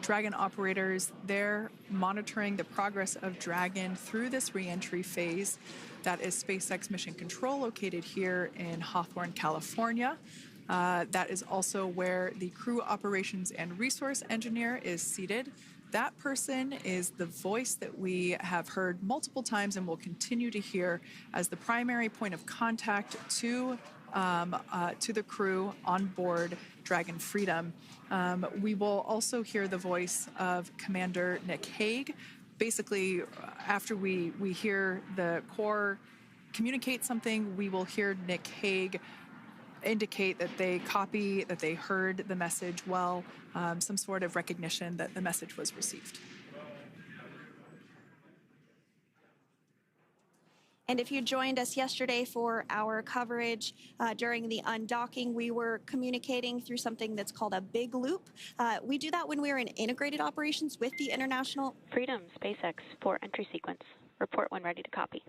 Dragon operators, they're monitoring the progress of Dragon through this re-entry phase. That is SpaceX Mission Control, located here in Hawthorne, California. That is also where the Crew Operations and Resource Engineer is seated. That person is the voice that we have heard multiple times and will continue to hear as the primary point of contact to the crew on board Dragon Freedom. We will also hear the voice of Commander Nick Hague. Basically, after we hear the Corps communicate something, we will hear Nick Hague indicate that they copy, that they heard the message well, some sort of recognition that the message was received. And if you joined us yesterday for our coverage during the undocking, we were communicating through something that's called a big loop. We do that when we're in integrated operations with the International Freedom, SpaceX, for entry sequence. Report when ready to copy.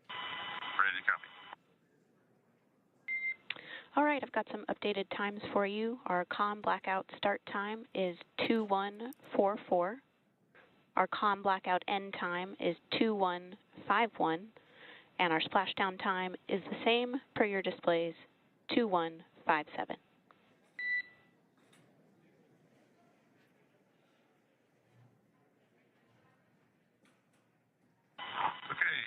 Ready to copy. All right, I've got some updated times for you. Our comm blackout start time is 2144. Our comm blackout end time is 2151, and our splashdown time is the same per your displays, 2157. Okay.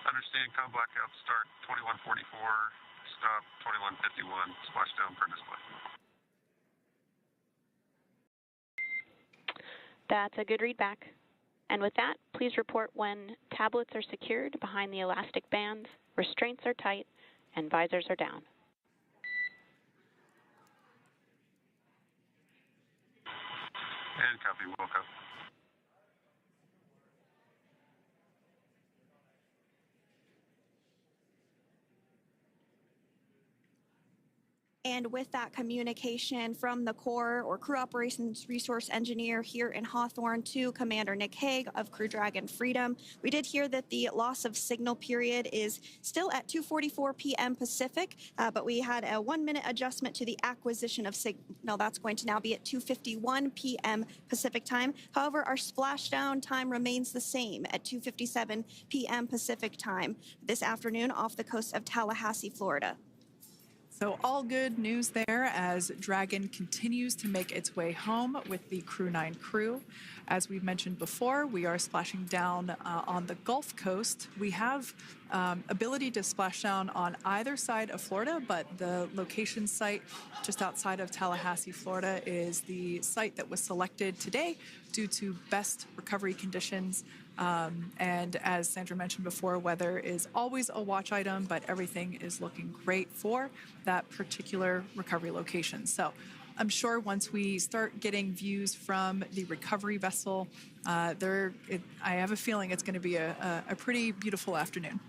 Understand comm blackout start 2144, stop 2151, splashdown per display. That's a good readback. And with that, please report when tablets are secured behind the elastic bands, restraints are tight, and visors are down. And copy, Wilco. And with that communication from the Corps or Crew Operations Resource Engineer here in Hawthorne to Commander Nick Hague of Crew Dragon Freedom, we did hear that the loss of signal period is still at 2:44 p.m. Pacific, but we had a 1-minute adjustment to the acquisition of signal. That's going to now be at 2:51 p.m. Pacific time. However, our splashdown time remains the same at 2:57 p.m. Pacific time this afternoon off the coast of Tallahassee, Florida. So all good news there as Dragon continues to make its way home with the Crew-9 crew. As we've mentioned before, we are splashing down on the Gulf Coast. We have ability to splash down on either side of Florida, but the location site just outside of Tallahassee, Florida is the site that was selected today due to best recovery conditions And as Sandra mentioned before, weather is always a watch item, but everything is looking great for that particular recovery location. So I'm sure once we start getting views from the recovery vessel, I have a feeling it's going to be a pretty beautiful afternoon.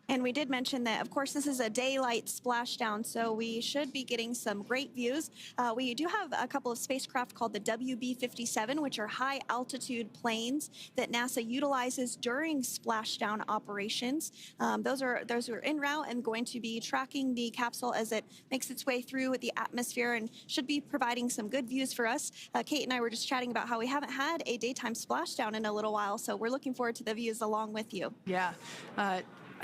And we did mention that, of course, this is a daylight splashdown, so we should be getting some great views. We do have a couple of spacecraft called the WB-57, which are high-altitude planes that NASA utilizes during splashdown operations. Those are en route and going to be tracking the capsule as it makes its way through the atmosphere and should be providing some good views for us. Kate and I were just chatting about how we haven't had a daytime splashdown in a little while, so we're looking forward to the views along with you. Yeah.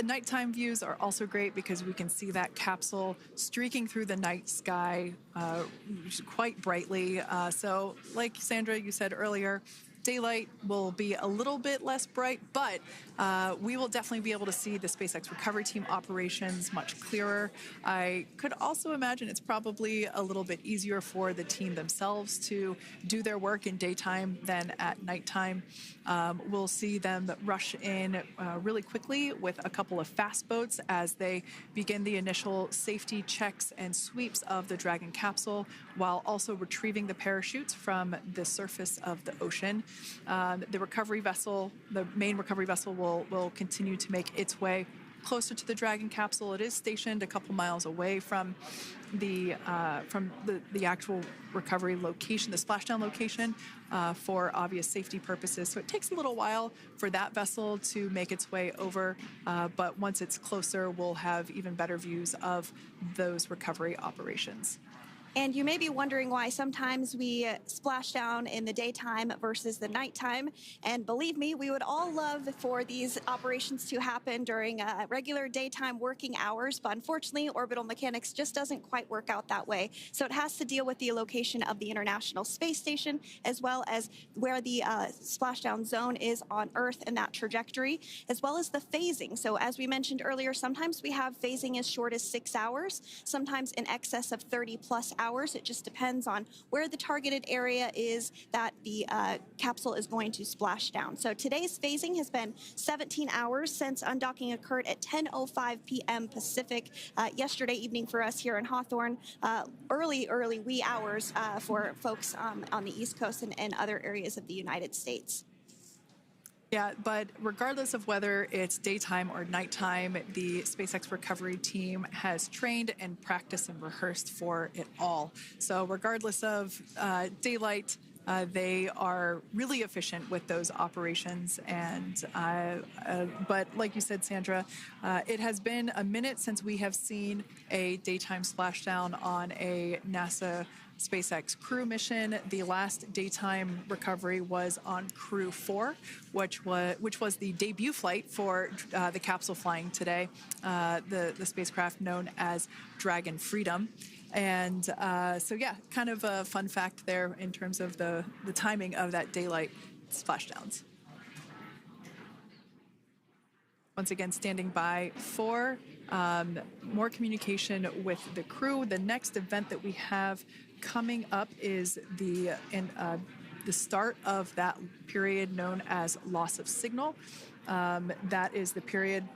Nighttime views are also great because we can see that capsule streaking through the night sky quite brightly. So like Sandra, you said earlier, daylight will be a little bit less bright, but we will definitely be able to see the SpaceX recovery team operations much clearer. I could also imagine it's probably a little bit easier for the team themselves to do their work in daytime than at nighttime. We'll see them rush in really quickly with a couple of fast boats as they begin the initial safety checks and sweeps of the Dragon capsule, while also retrieving the parachutes from the surface of the ocean. The recovery vessel, the main recovery vessel, will continue to make its way closer to the Dragon capsule. It is stationed a couple miles away from the actual recovery location, the splashdown location, for obvious safety purposes. So it takes a little while for that vessel to make its way over, but once it's closer, we'll have even better views of those recovery operations. And you may be wondering why sometimes we splash down in the daytime versus the nighttime. And believe me, we would all love for these operations to happen during regular daytime working hours. But unfortunately, orbital mechanics just doesn't quite work out that way. So it has to deal with the location of the International Space Station, as well as where the splashdown zone is on Earth and that trajectory, as well as the phasing. So as we mentioned earlier, sometimes we have phasing as short as 6 hours, sometimes in excess of 30+ hours. It just depends on where the targeted area is that the capsule is going to splash down. So today's phasing has been 17 hours since undocking occurred at 10:05 p.m. Pacific yesterday evening for us here in Hawthorne. Early wee hours for folks on the East Coast and other areas of the United States. Yeah, but regardless of whether it's daytime or nighttime, the SpaceX recovery team has trained and practiced and rehearsed for it all. So regardless of daylight, they are really efficient with those operations. And but like you said, Sandra, it has been a minute since we have seen a daytime splashdown on a NASA SpaceX Crew mission. The last daytime recovery was on Crew-9, which was the debut flight for the capsule flying today, the spacecraft known as Dragon Freedom. And so, yeah, kind of a fun fact there in terms of the timing of that daylight splashdowns. Once again, standing by for more communication with the crew. The next event that we have coming up is the start of that period known as loss of signal. That is the period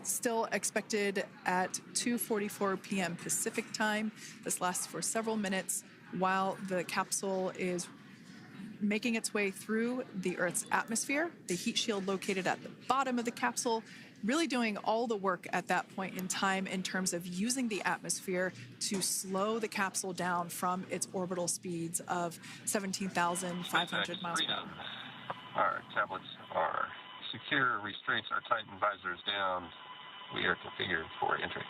still expected at 2:44 p.m. Pacific time. This lasts for several minutes while the capsule is making its way through the Earth's atmosphere. The heat shield located at the bottom of the capsule, really doing all the work at that point in time in terms of using the atmosphere to slow the capsule down from its orbital speeds of 17,500 miles per hour. Our tablets are secure, restraints are tightened, visors down. We are configured for entry.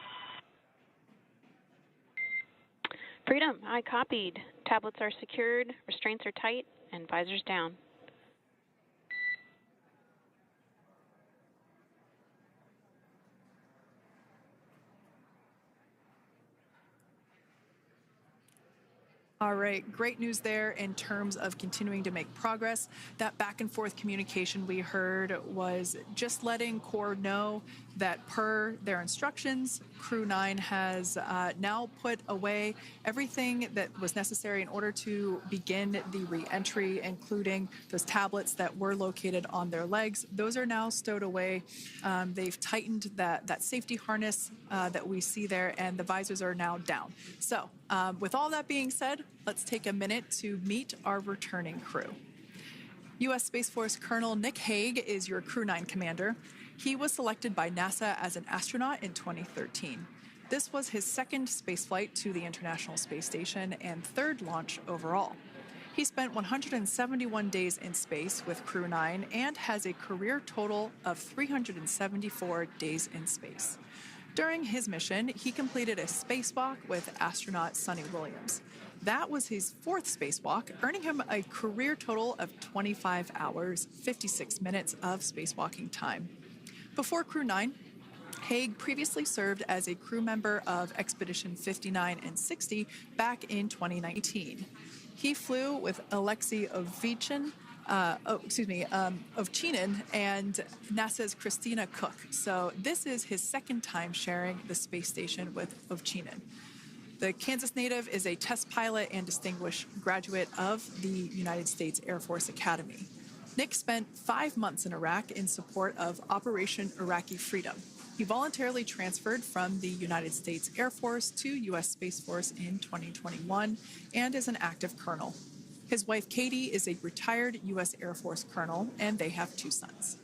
Freedom, I copied. Tablets are secured, restraints are tight, and visors down. All right, great news there in terms of continuing to make progress. That back and forth communication we heard was just letting Core know that per their instructions, Crew-9 has now put away everything that was necessary in order to begin the re-entry, including those tablets that were located on their legs. Those are now stowed away. They've tightened that safety harness that we see there, and the visors are now down. So with all that being said, let's take a minute to meet our returning crew. U.S. Space Force Colonel Nick Hague is your Crew-9 commander. He was selected by NASA as an astronaut in 2013. This was his second spaceflight to the International Space Station and third launch overall. He spent 171 days in space with Crew-9 and has a career total of 374 days in space. During his mission, he completed a spacewalk with astronaut Suni Williams. That was his fourth spacewalk, earning him a career total of 25 hours, 56 minutes of spacewalking time. Before Crew-9, Hague previously served as a crew member of Expedition 59 and 60 back in 2019. He flew with Alexei Ovchinin and NASA's Christina Cook. So this is his second time sharing the space station with Ovchinin. The Kansas native is a test pilot and distinguished graduate of the United States Air Force Academy. Nick spent 5 months in Iraq in support of Operation Iraqi Freedom. He voluntarily transferred from the United States Air Force to U.S. Space Force in 2021 and is an active colonel. His wife, Katie, is a retired U.S. Air Force colonel, and they have 2 sons.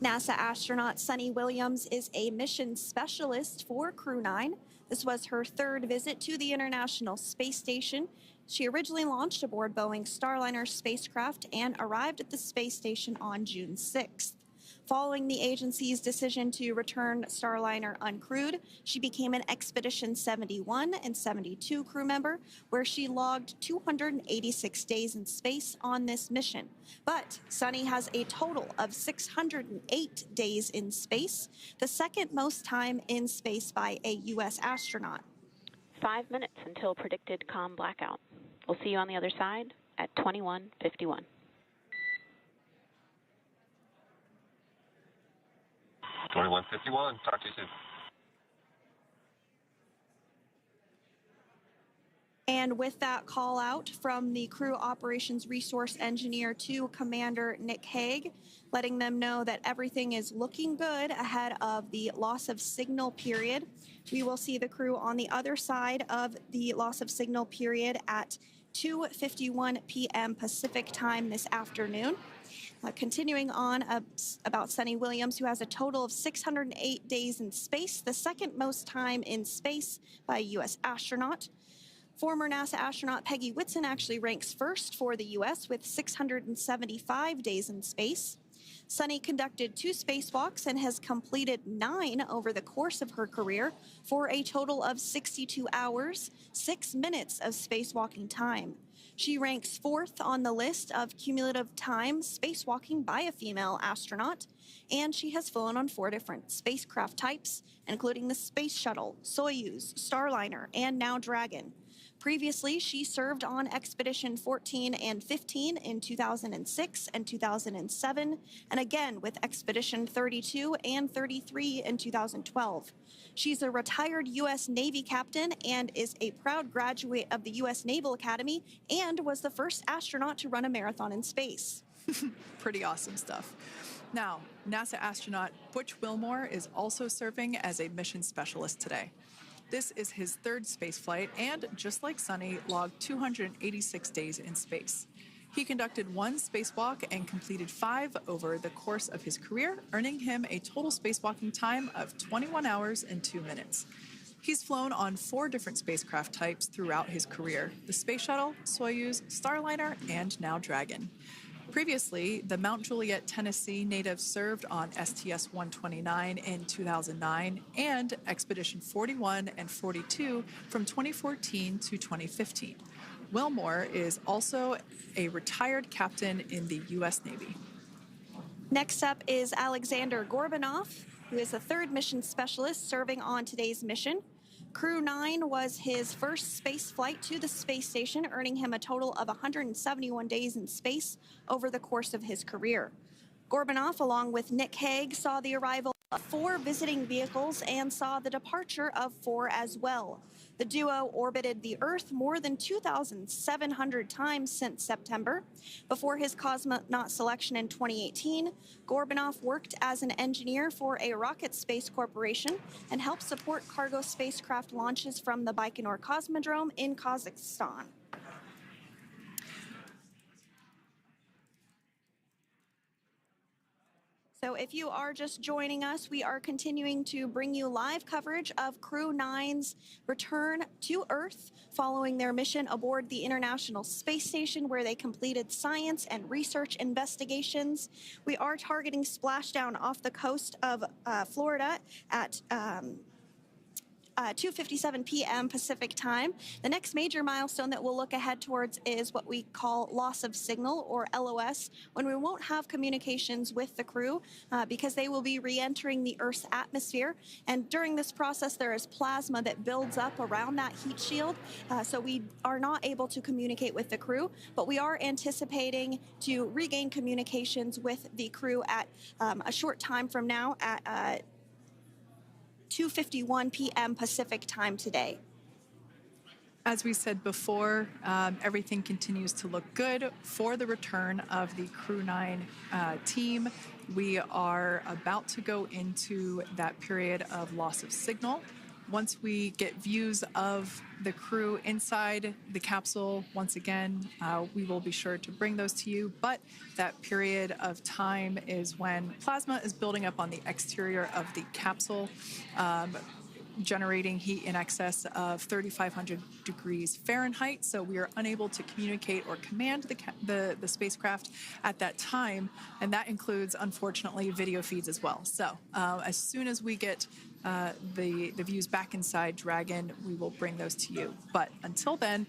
NASA astronaut Suni Williams is a mission specialist for Crew-9. This was her third visit to the International Space Station. She originally launched aboard Boeing Starliner spacecraft and arrived at the space station on June 6th. Following the agency's decision to return Starliner uncrewed, she became an Expedition 71 and 72 crew member, where she logged 286 days in space on this mission. But Suni has a total of 608 days in space, the second most time in space by a U.S. astronaut. 5 minutes until predicted comm blackout. We'll see you on the other side at 21:51. (21:51). Talk to you soon. And with that call out from the crew operations resource engineer to Commander Nick Hague, letting them know that everything is looking good ahead of the loss of signal period. We will see the crew on the other side of the loss of signal period at 2:51 p.m. Pacific time this afternoon. Continuing on about Suni Williams, who has a total of 608 days in space, the second most time in space by a U.S. astronaut. Former NASA astronaut Peggy Whitson actually ranks first for the U.S. with 675 days in space. Suni conducted 2 spacewalks and has completed 9 over the course of her career for a total of 62 hours, 6 minutes of spacewalking time. She ranks 4th on the list of cumulative time spacewalking by a female astronaut, and she has flown on 4 different spacecraft types, including the Space Shuttle, Soyuz, Starliner, and now Dragon. Previously, she served on Expedition 14 and 15 in 2006 and 2007, and again with Expedition 32 and 33 in 2012. She's a retired U.S. Navy captain and is a proud graduate of the U.S. Naval Academy and was the first astronaut to run a marathon in space. Pretty awesome stuff. Now, NASA astronaut Butch Wilmore is also serving as a mission specialist today. This is his third spaceflight and, just like Suni, logged 286 days in space. He conducted 1 spacewalk and completed 5 over the course of his career, earning him a total spacewalking time of 21 hours and 2 minutes. He's flown on 4 different spacecraft types throughout his career: the Space Shuttle, Soyuz, Starliner, and now Dragon. Previously, the Mount Juliet, Tennessee native served on STS-129 in 2009 and Expedition 41 and 42 from 2014 to 2015. Wilmore is also a retired captain in the U.S. Navy. Next up is Alexander Gorbanov, who is the third mission specialist serving on today's mission. Crew-9 was his first space flight to the space station, earning him a total of 171 days in space over the course of his career. Gorbanoff, along with Nick Hague, saw the arrival of 4 visiting vehicles and saw the departure of 4 as well. The duo orbited the Earth more than 2,700 times since September. Before his cosmonaut selection in 2018, Gorbanoff worked as an engineer for a rocket space corporation and helped support cargo spacecraft launches from the Baikonur Cosmodrome in Kazakhstan. So if you are just joining us, we are continuing to bring you live coverage of Crew-9's return to Earth following their mission aboard the International Space Station, where they completed science and research investigations. We are targeting splashdown off the coast of Florida at 2:57 p.m. Pacific time. The next major milestone that we'll look ahead towards is what we call loss of signal, or LOS, when we won't have communications with the crew because they will be re-entering the Earth's atmosphere. And during this process, there is plasma that builds up around that heat shield, so we are not able to communicate with the crew, but we are anticipating to regain communications with the crew at a short time from now at 2:51 p.m. Pacific time today. As we said before, everything continues to look good for the return of the Crew-9 team. We are about to go into that period of loss of signal. Once we get views of the crew inside the capsule, once again, we will be sure to bring those to you. But that period of time is when plasma is building up on the exterior of the capsule, generating heat in excess of 3,500 degrees Fahrenheit. So we are unable to communicate or command the spacecraft at that time. And that includes, unfortunately, video feeds as well. So as soon as we get the views back inside Dragon, we will bring those to you. But until then,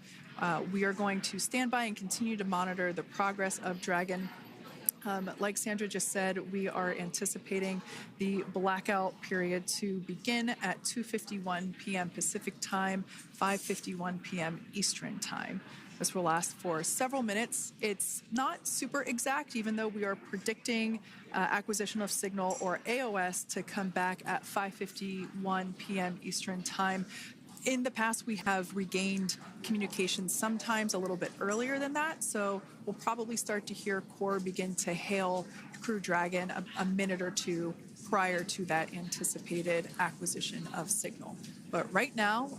we are going to stand by and continue to monitor the progress of Dragon. Like Sandra just said, we are anticipating the blackout period to begin at 2:51 p.m. Pacific time, 5:51 p.m. Eastern time. This will last for several minutes. It's not super exact, even though we are predicting acquisition of signal, or AOS, to come back at 5:51 p.m. Eastern time. In the past, we have regained communication sometimes a little bit earlier than that, so we'll probably start to hear Core begin to hail Crew Dragon a minute or two prior to that anticipated acquisition of signal. But right now,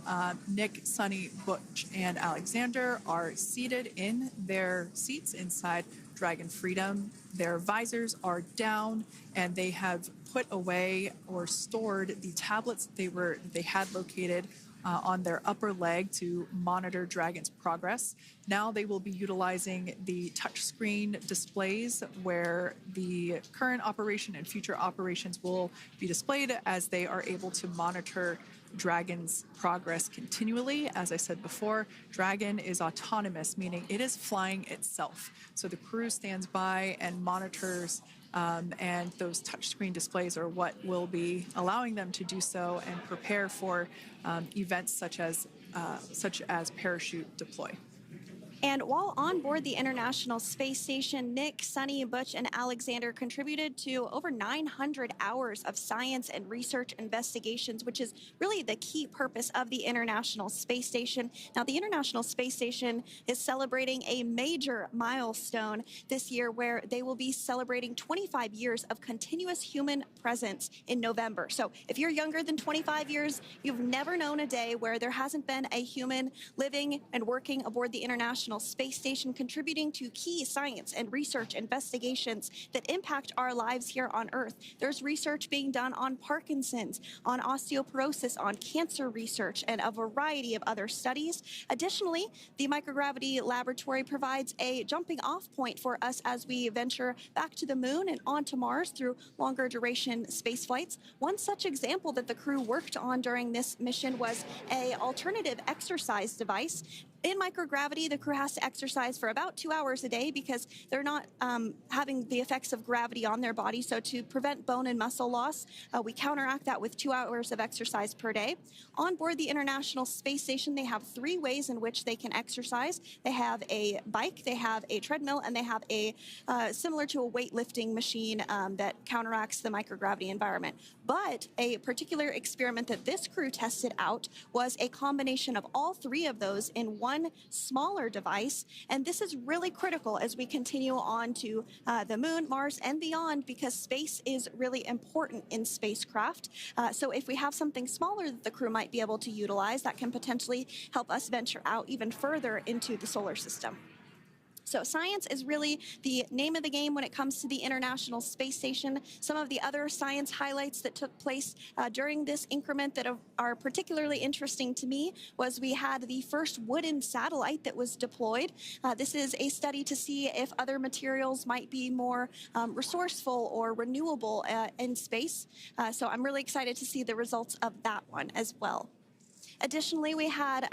Nick, Sunny, Butch, and Alexander are seated in their seats inside Dragon Freedom. Their visors are down, and they have put away or stored the tablets they had located on their upper leg to monitor Dragon's progress. Now they will be utilizing the touchscreen displays, where the current operation and future operations will be displayed as they are able to monitor Dragon's progress continually. As I said before, Dragon is autonomous, meaning it is flying itself. So the crew stands by and monitors, and those touchscreen displays are what will be allowing them to do so and prepare for events such as parachute deploy. And while on board the International Space Station, Nick, Sunny, Butch, and Alexander contributed to over 900 hours of science and research investigations, which is really the key purpose of the International Space Station. Now, the International Space Station is celebrating a major milestone this year, where they will be celebrating 25 years of continuous human presence in November. So if you're younger than 25 years, you've never known a day where there hasn't been a human living and working aboard the International Space Station, contributing to key science and research investigations that impact our lives here on Earth. There's research being done on Parkinson's, on osteoporosis, on cancer research, and a variety of other studies. Additionally, the microgravity laboratory provides a jumping off point for us as we venture back to the moon and onto Mars through longer duration space flights. One such example that the crew worked on during this mission was an alternative exercise device In microgravity, the crew has to exercise for about 2 hours a day because they're not having the effects of gravity on their body. So to prevent bone and muscle loss, we counteract that with 2 hours of exercise per day. On board the International Space Station, they have 3 ways in which they can exercise. They have a bike, they have a treadmill, and they have a similar to a weightlifting machine that counteracts the microgravity environment. But a particular experiment that this crew tested out was a combination of all 3 of those in one smaller device, and this is really critical as we continue on to the moon, Mars, and beyond, because space is really important in spacecraft. So if we have something smaller that the crew might be able to utilize, that can potentially help us venture out even further into the solar system. So science is really the name of the game when it comes to the International Space Station. Some of the other science highlights that took place during this increment that are particularly interesting to me was we had the first wooden satellite that was deployed. This is a study to see if other materials might be more resourceful or renewable in space. So I'm really excited to see the results of that one as well. Additionally, we had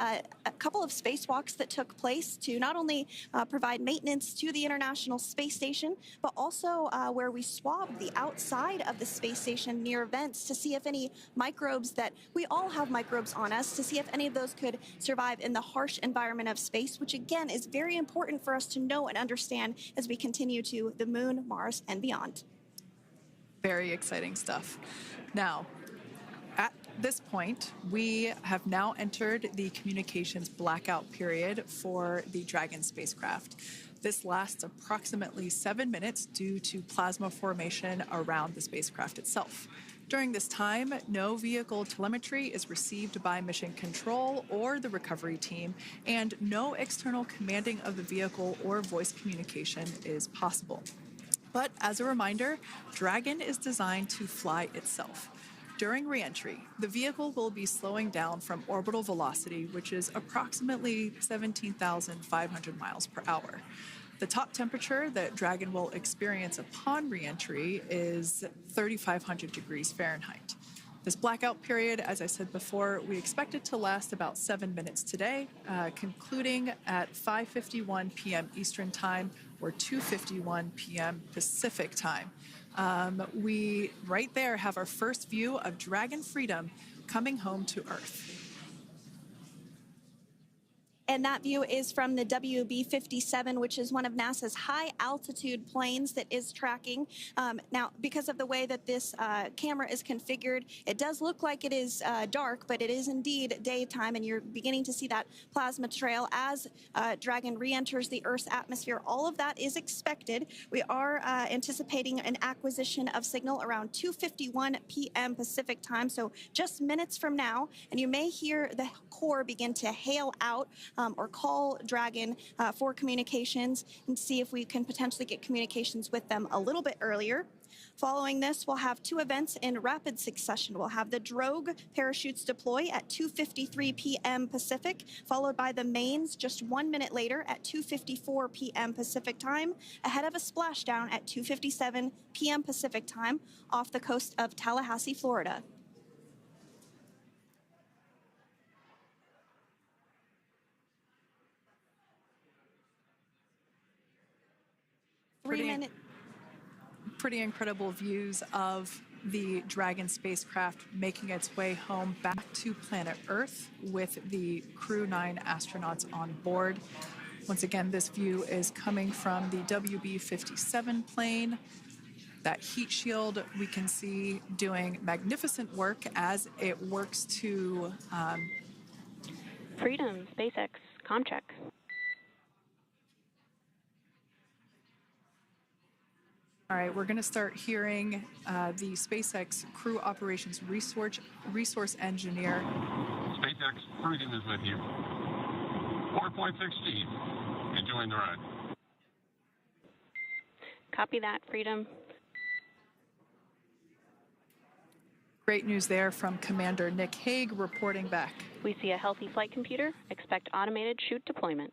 a couple of spacewalks that took place to not only provide maintenance to the International Space Station, but also where we swabbed the outside of the space station near vents to see if any microbes that we all have microbes on us, to see if any of those could survive in the harsh environment of space, which again is very important for us to know and understand as we continue to the moon, Mars, and beyond. Very exciting stuff. Now, at this point, we have now entered the communications blackout period for the Dragon spacecraft. This lasts approximately 7 minutes due to plasma formation around the spacecraft itself. During this time, no vehicle telemetry is received by mission control or the recovery team, and no external commanding of the vehicle or voice communication is possible. But as a reminder, Dragon is designed to fly itself. During re-entry, the vehicle will be slowing down from orbital velocity, which is approximately 17,500 miles per hour. The top temperature that Dragon will experience upon re-entry is 3,500 degrees Fahrenheit. This blackout period, as I said before, we expect it to last about 7 minutes today, concluding at 5:51 p.m. Eastern Time or 2:51 p.m. Pacific Time. We right there have our first view of Dragon Freedom coming home to Earth. And that view is from the WB-57, which is one of NASA's high-altitude planes that is tracking. Now, because of the way that this camera is configured, it does look like it is dark, but it is indeed daytime, and you're beginning to see that plasma trail as Dragon re-enters the Earth's atmosphere. All of that is expected. We are anticipating an acquisition of signal around 2:51 p.m. Pacific Time, so just minutes from now, and you may hear the core begin to hail out or call Dragon for communications and see if we can potentially get communications with them a little bit earlier. Following this, we'll have 2 events in rapid succession. We'll have the drogue parachutes deploy at 2:53 p.m. Pacific, followed by the mains just 1 minute later at 2:54 p.m. Pacific Time, ahead of a splashdown at 2:57 p.m. Pacific Time off the coast of Tallahassee, Florida. Pretty incredible views of the Dragon spacecraft making its way home back to planet Earth with the Crew-9 astronauts on board. Once again, this view is coming from the WB-57 plane. That heat shield we can see doing magnificent work as it works to... Freedom, SpaceX, Comcheck. All right, we're going to start hearing the SpaceX Crew Operations Resource Engineer. SpaceX Freedom is with you. 4.6 G. Enjoying the ride. Copy that, Freedom. Great news there from Commander Nick Hague reporting back. We see a healthy flight computer. Expect automated chute deployment.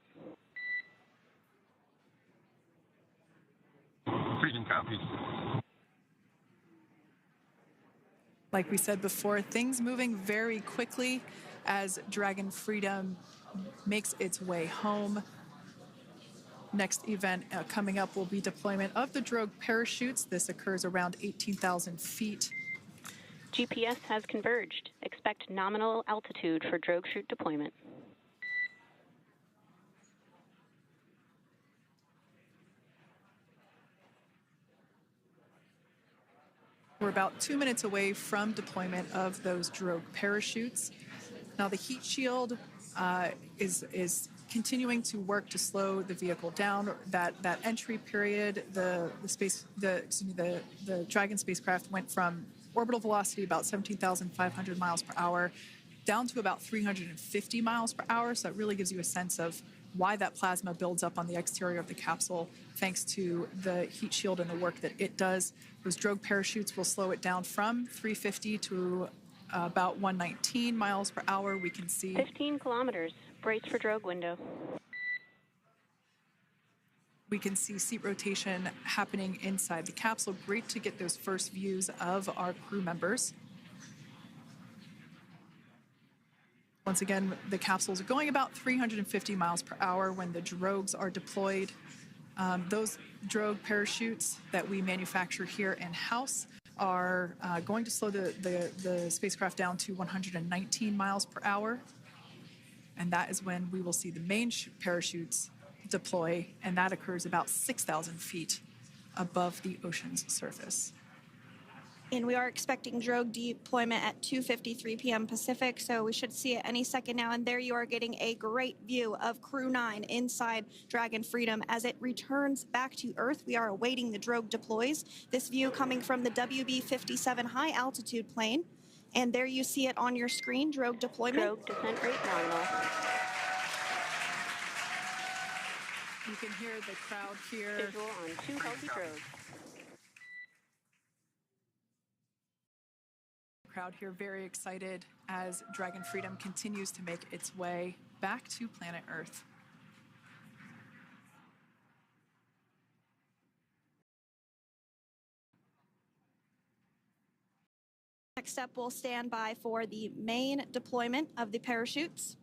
Freedom copies. Like we said before, things moving very quickly as Dragon Freedom makes its way home. Next event coming up will be deployment of the drogue parachutes. This occurs around 18,000 feet. GPS has converged. Expect nominal altitude for drogue chute deployment. We're about 2 minutes away from deployment of those drogue parachutes. Now the heat shield is continuing to work to slow the vehicle down. That entry period, the Dragon spacecraft went from orbital velocity about 17,500 miles per hour down to about 350 miles per hour. So that really gives you a sense of why that plasma builds up on the exterior of the capsule, thanks to the heat shield and the work that it does. Those drogue parachutes will slow it down from 350 to about 119 miles per hour. We can see 15 kilometers. Brace for drogue window. We can see seat rotation happening inside the capsule. Great to get those first views of our crew members. Once again, the capsules are going about 350 miles per hour when the drogues are deployed. Those drogue parachutes that we manufacture here in-house are going to slow the spacecraft down to 119 miles per hour. And that is when we will see the main parachutes deploy, and that occurs about 6,000 feet above the ocean's surface. And we are expecting drogue deployment at 2:53 p.m. Pacific, so we should see it any second now. And there you are getting a great view of Crew-9 inside Dragon Freedom as it returns back to Earth. We are awaiting the drogue deploys. This view coming from the WB-57 high altitude plane. And there you see it on your screen, drogue deployment. Drogue descent rate nominal. You can hear the crowd here. Visual on 2 healthy drogues. Crowd here very excited as Dragon Freedom continues to make its way back to planet Earth. Next up, we'll stand by for the main deployment of the parachutes.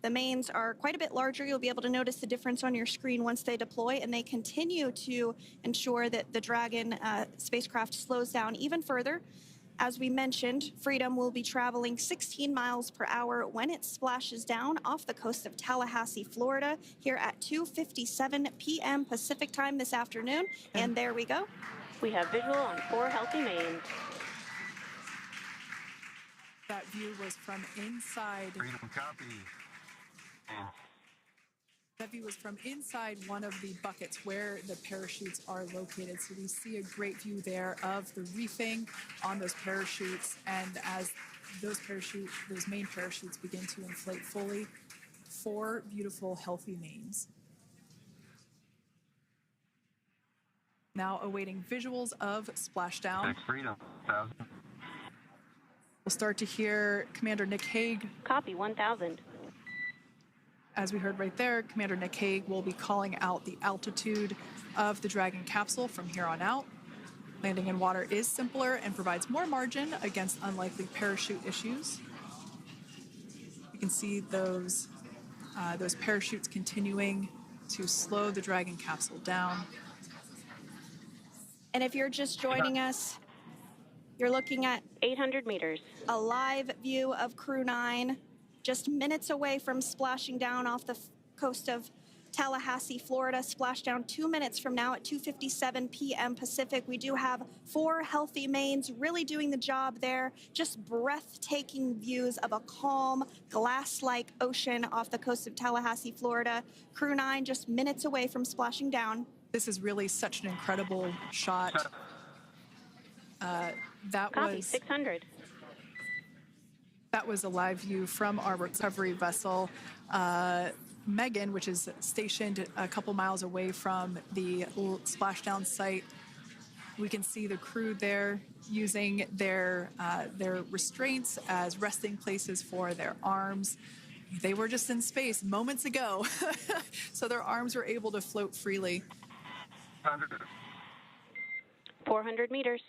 The mains are quite a bit larger. You'll be able to notice the difference on your screen once they deploy, and they continue to ensure that the Dragon spacecraft slows down even further. As we mentioned, Freedom will be traveling 16 miles per hour when it splashes down off the coast of Tallahassee, Florida, here at 2:57 p.m. Pacific time this afternoon. And there we go. We have visual on 4 healthy mains. That view was from inside. Freedom copy. That view was from inside one of the buckets where the parachutes are located. So we see a great view there of the reefing on those parachutes. And as those main parachutes begin to inflate fully, 4 beautiful, healthy mains. Now awaiting visuals of Splashdown. Next Freedom, 1,000. We'll start to hear Commander Nick Hague. Copy, 1,000. As we heard right there, Commander Nick Hague will be calling out the altitude of the Dragon capsule from here on out. Landing in water is simpler and provides more margin against unlikely parachute issues. You can see those parachutes continuing to slow the Dragon capsule down. And if you're just joining us, you're looking at 800 meters. a live view of Crew-9 just minutes away from splashing down off the coast of Tallahassee, Florida. Splashdown 2 minutes from now at 2:57 p.m. Pacific. We do have 4 healthy mains really doing the job there. Just breathtaking views of a calm, glass-like ocean off the coast of Tallahassee, Florida. Crew-9 just minutes away from splashing down. This is really such an incredible shot. Copy, 600. That was a live view from our recovery vessel, Megan, which is stationed a couple miles away from the splashdown site. We can see the crew there using their restraints as resting places for their arms. They were just in space moments ago, so their arms were able to float freely. 400 meters.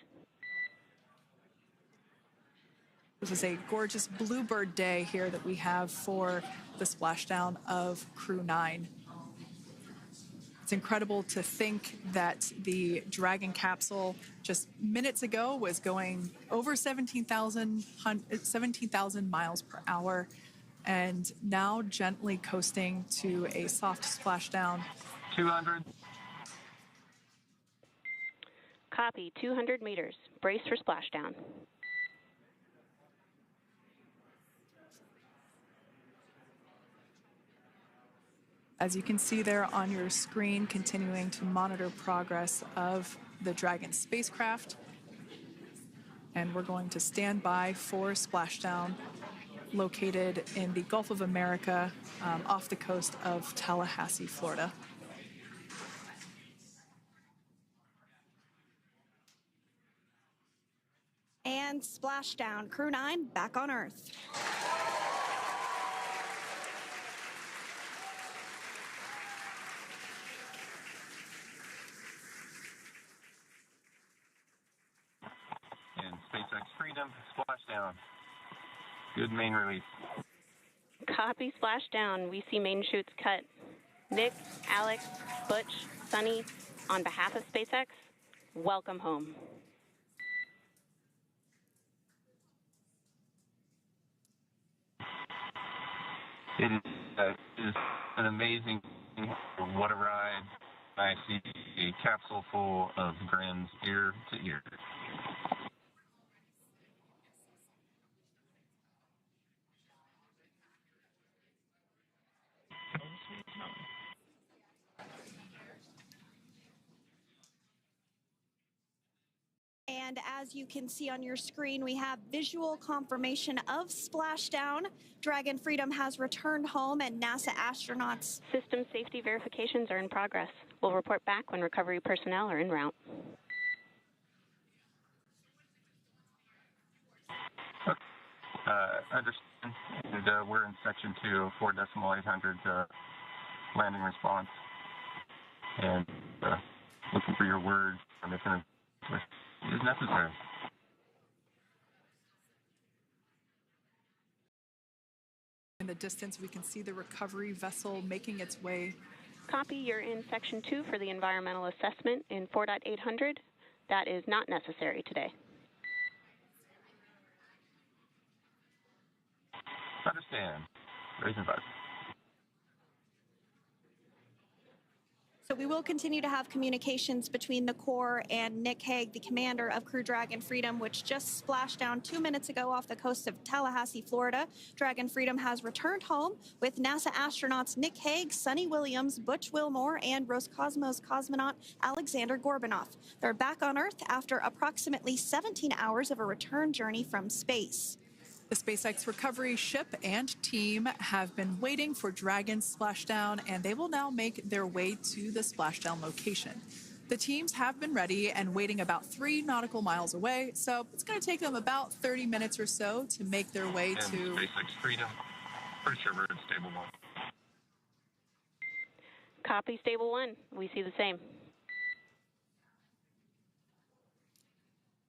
This is a gorgeous bluebird day here that we have for the splashdown of Crew-9. It's incredible to think that the Dragon capsule just minutes ago was going over 17,000 miles per hour and now gently coasting to a soft splashdown. 200. Copy, 200 meters. Brace for splashdown. As you can see there on your screen, continuing to monitor progress of the Dragon spacecraft. And we're going to stand by for splashdown, located in the Gulf of America, off the coast of Tallahassee, Florida. And splashdown, Crew-9 back on Earth. And SpaceX Freedom, splashdown. Good main release. Copy, splashdown. We see main chutes cut. Nick, Alex, Butch, Sunny, on behalf of SpaceX, welcome home. It is an amazing, what a ride. I see a capsule full of grins ear to ear. And as you can see on your screen, we have visual confirmation of splashdown. Dragon Freedom has returned home, and NASA astronauts. System safety verifications are in progress. We'll report back when recovery personnel are en route. Understand. And, we're in section 2, 4.800 landing response. And looking for your word on if it is necessary. In the distance, we can see the recovery vessel making its way. Copy, you're in section 2 for the environmental assessment in 4.800. That is not necessary today. Understand. Raising visor. So we will continue to have communications between the Corps and Nick Hague, the commander of Crew Dragon Freedom, which just splashed down 2 minutes ago off the coast of Tallahassee, Florida. Dragon Freedom has returned home with NASA astronauts Nick Hague, Sunny Williams, Butch Wilmore, and Roscosmos cosmonaut Alexander Gorbunoff. They're back on Earth after approximately 17 hours of a return journey from space. The SpaceX recovery ship and team have been waiting for Dragon's splashdown, and they will now make their way to the splashdown location. The teams have been ready and waiting about 3 nautical miles away, so it's going to take them about 30 minutes or so to make their way and to SpaceX Freedom. Pretty sure we're in stable 1. Copy, stable 1. We see the same.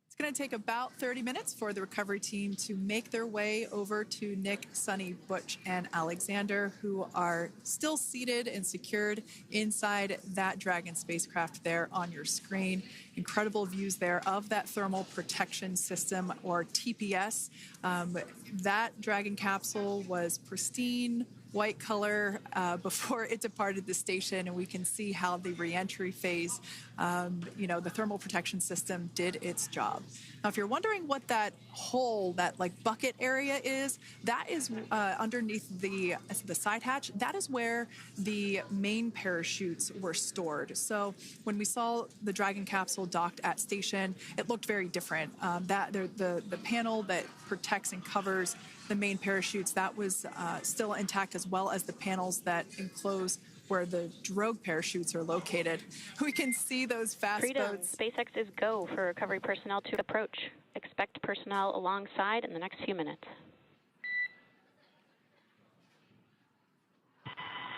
It's going to take about 30 minutes for the recovery team to make their way over to Nick, Sunny, Butch, and Alexander, who are still seated and secured inside that Dragon spacecraft there on your screen. Incredible views there of that thermal protection system, or TPS. That Dragon capsule was pristine, white color before it departed the station, and we can see how the reentry phase, the thermal protection system did its job. Now, if you're wondering what that hole, that like bucket area is, that is underneath the side hatch. That is where the main parachutes were stored. So when we saw the Dragon capsule docked at station, it looked very different. The panel that protects and covers the main parachutes, that was still intact, as well as the panels that enclose where the drogue parachutes are located. We can see those fast Freedom. boats. SpaceX is go for recovery personnel to approach. Expect personnel alongside in the next few minutes.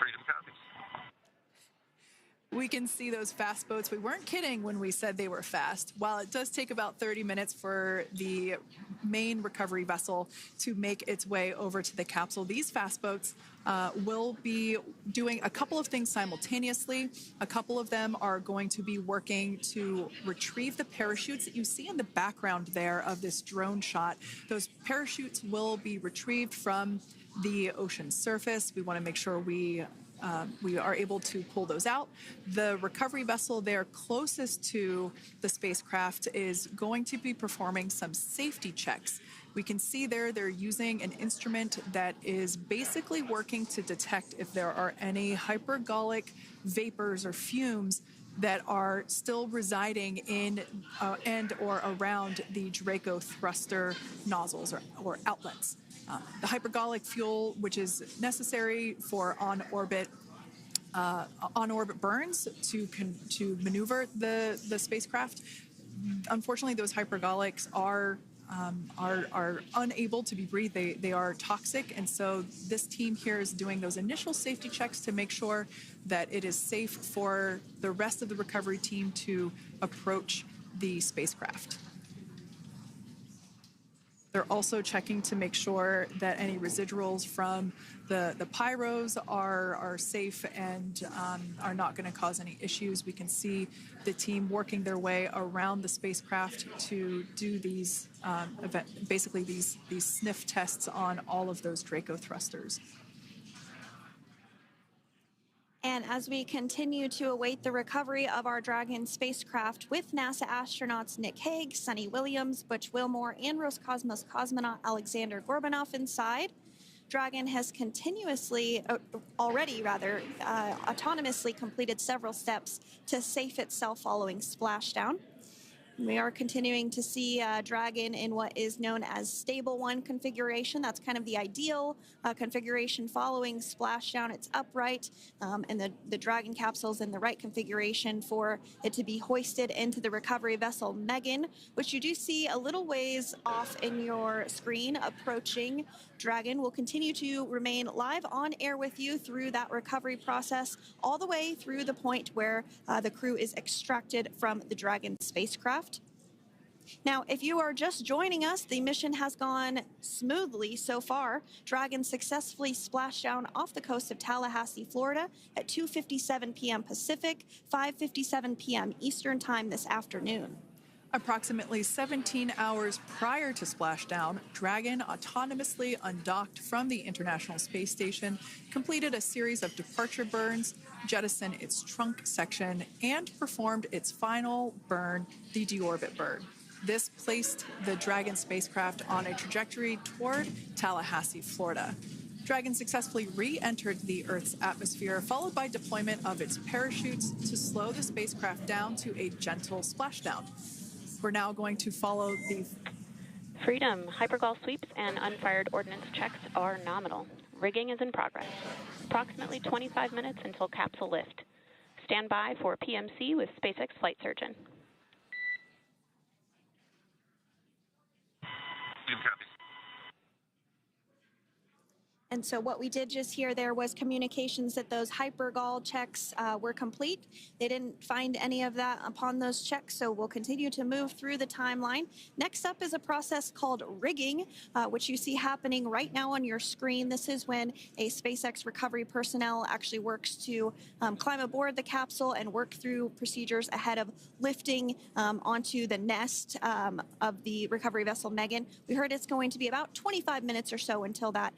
Freedom copies. We can see those fast boats. We weren't kidding when we said they were fast. While it does take about 30 minutes for the main recovery vessel to make its way over to the capsule, these fast boats will be doing a couple of things simultaneously. A couple of them are going to be working to retrieve the parachutes that you see in the background there of this drone shot. Those parachutes will be retrieved from the ocean surface. We want to make sure we are able to pull those out. The recovery vessel there closest to the spacecraft is going to be performing some safety checks. We can see there they're using an instrument that is basically working to detect if there are any hypergolic vapors or fumes that are still residing in and or around the Draco thruster nozzles or outlets. The hypergolic fuel, which is necessary for on-orbit burns to maneuver the spacecraft. Unfortunately, those hypergolics are unable to be breathed. They are toxic, and so this team here is doing those initial safety checks to make sure that it is safe for the rest of the recovery team to approach the spacecraft. They're also checking to make sure that any residuals from the pyros are safe and are not going to cause any issues. We can see the team working their way around the spacecraft to do these basically these sniff tests on all of those Draco thrusters. And as we continue to await the recovery of our Dragon spacecraft with NASA astronauts Nick Hague, Sunny Williams, Butch Wilmore, and Roscosmos cosmonaut Alexander Gorbanov inside, Dragon has autonomously completed several steps to safe itself following splashdown. We are continuing to see Dragon in what is known as Stable 1 configuration. That's kind of the ideal configuration following splashdown. It's upright, and the Dragon capsule's in the right configuration for it to be hoisted into the recovery vessel Megan, which you do see a little ways off in your screen approaching. Dragon will continue to remain live on air with you through that recovery process, all the way through the point where the crew is extracted from the Dragon spacecraft. Now, if you are just joining us, the mission has gone smoothly so far. Dragon successfully splashed down off the coast of Tallahassee, Florida at 2:57 p.m. Pacific, 5:57 p.m. Eastern Time this afternoon. Approximately 17 hours prior to splashdown, Dragon autonomously undocked from the International Space Station, completed a series of departure burns, jettisoned its trunk section, and performed its final burn, the deorbit burn. This placed the Dragon spacecraft on a trajectory toward Tallahassee, Florida. Dragon successfully re-entered the Earth's atmosphere, followed by deployment of its parachutes to slow the spacecraft down to a gentle splashdown. We're now going to follow the Freedom. Hypergol sweeps and unfired ordnance checks are nominal. Rigging is in progress. Approximately 25 minutes until capsule lift. Stand by for PMC with SpaceX flight surgeon. And so what we did just hear there was communications that those hypergol checks were complete. They didn't find any of that upon those checks, so we'll continue to move through the timeline. Next up is a process called rigging, which you see happening right now on your screen. This is when a SpaceX recovery personnel actually works to climb aboard the capsule and work through procedures ahead of lifting onto the nest of the recovery vessel Megan. We heard it's going to be about 25 minutes or so until that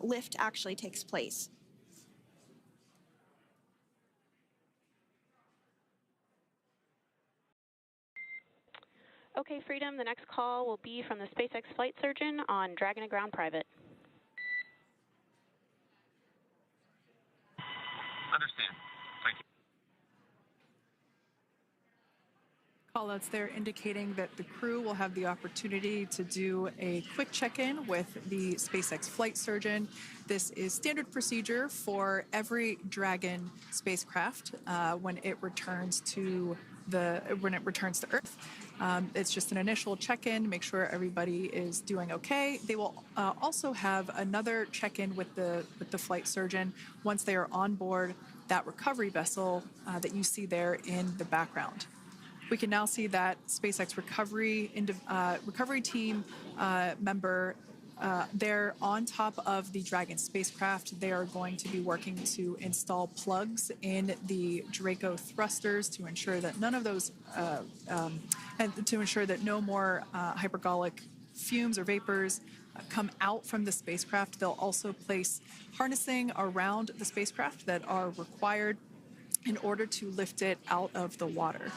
lift actually takes place. Okay, Freedom, the next call will be from the SpaceX flight surgeon on Dragon to Ground Private. Understand. Thank you. callouts there indicating that the crew will have the opportunity to do a quick check-in with the SpaceX flight surgeon. This is standard procedure for every Dragon spacecraft when it returns to Earth. It's just an initial check-in, make sure everybody is doing okay. They will also have another check-in with the flight surgeon once they are on board that recovery vessel that you see there in the background. We can now see that SpaceX recovery team member. They're on top of the Dragon spacecraft. They are going to be working to install plugs in the Draco thrusters to ensure that none of those, and to ensure that no more hypergolic fumes or vapors come out from the spacecraft. They'll also place harnessing around the spacecraft that are required in order to lift it out of the water.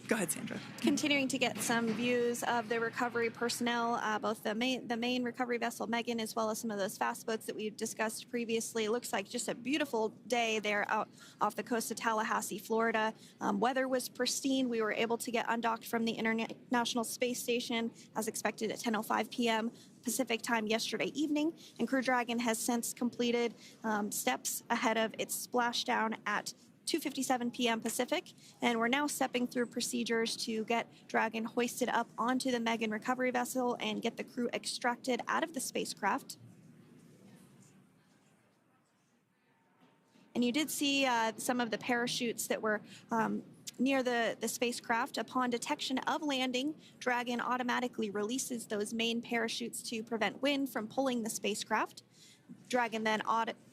Go ahead, Sandra. Continuing to get some views of the recovery personnel, both the main recovery vessel, Megan, as well as some of those fast boats that we've discussed previously. It looks like just a beautiful day there out off the coast of Tallahassee, Florida. Weather was pristine. We were able to get undocked from the International Space Station as expected at 10:05 p.m. Pacific time yesterday evening, and Crew Dragon has since completed steps ahead of its splashdown at 2:57 p.m. Pacific, and we're now stepping through procedures to get Dragon hoisted up onto the Megan recovery vessel and get the crew extracted out of the spacecraft. And you did see some of the parachutes that were near the spacecraft. Upon detection of landing, Dragon automatically releases those main parachutes to prevent wind from pulling the spacecraft. Dragon then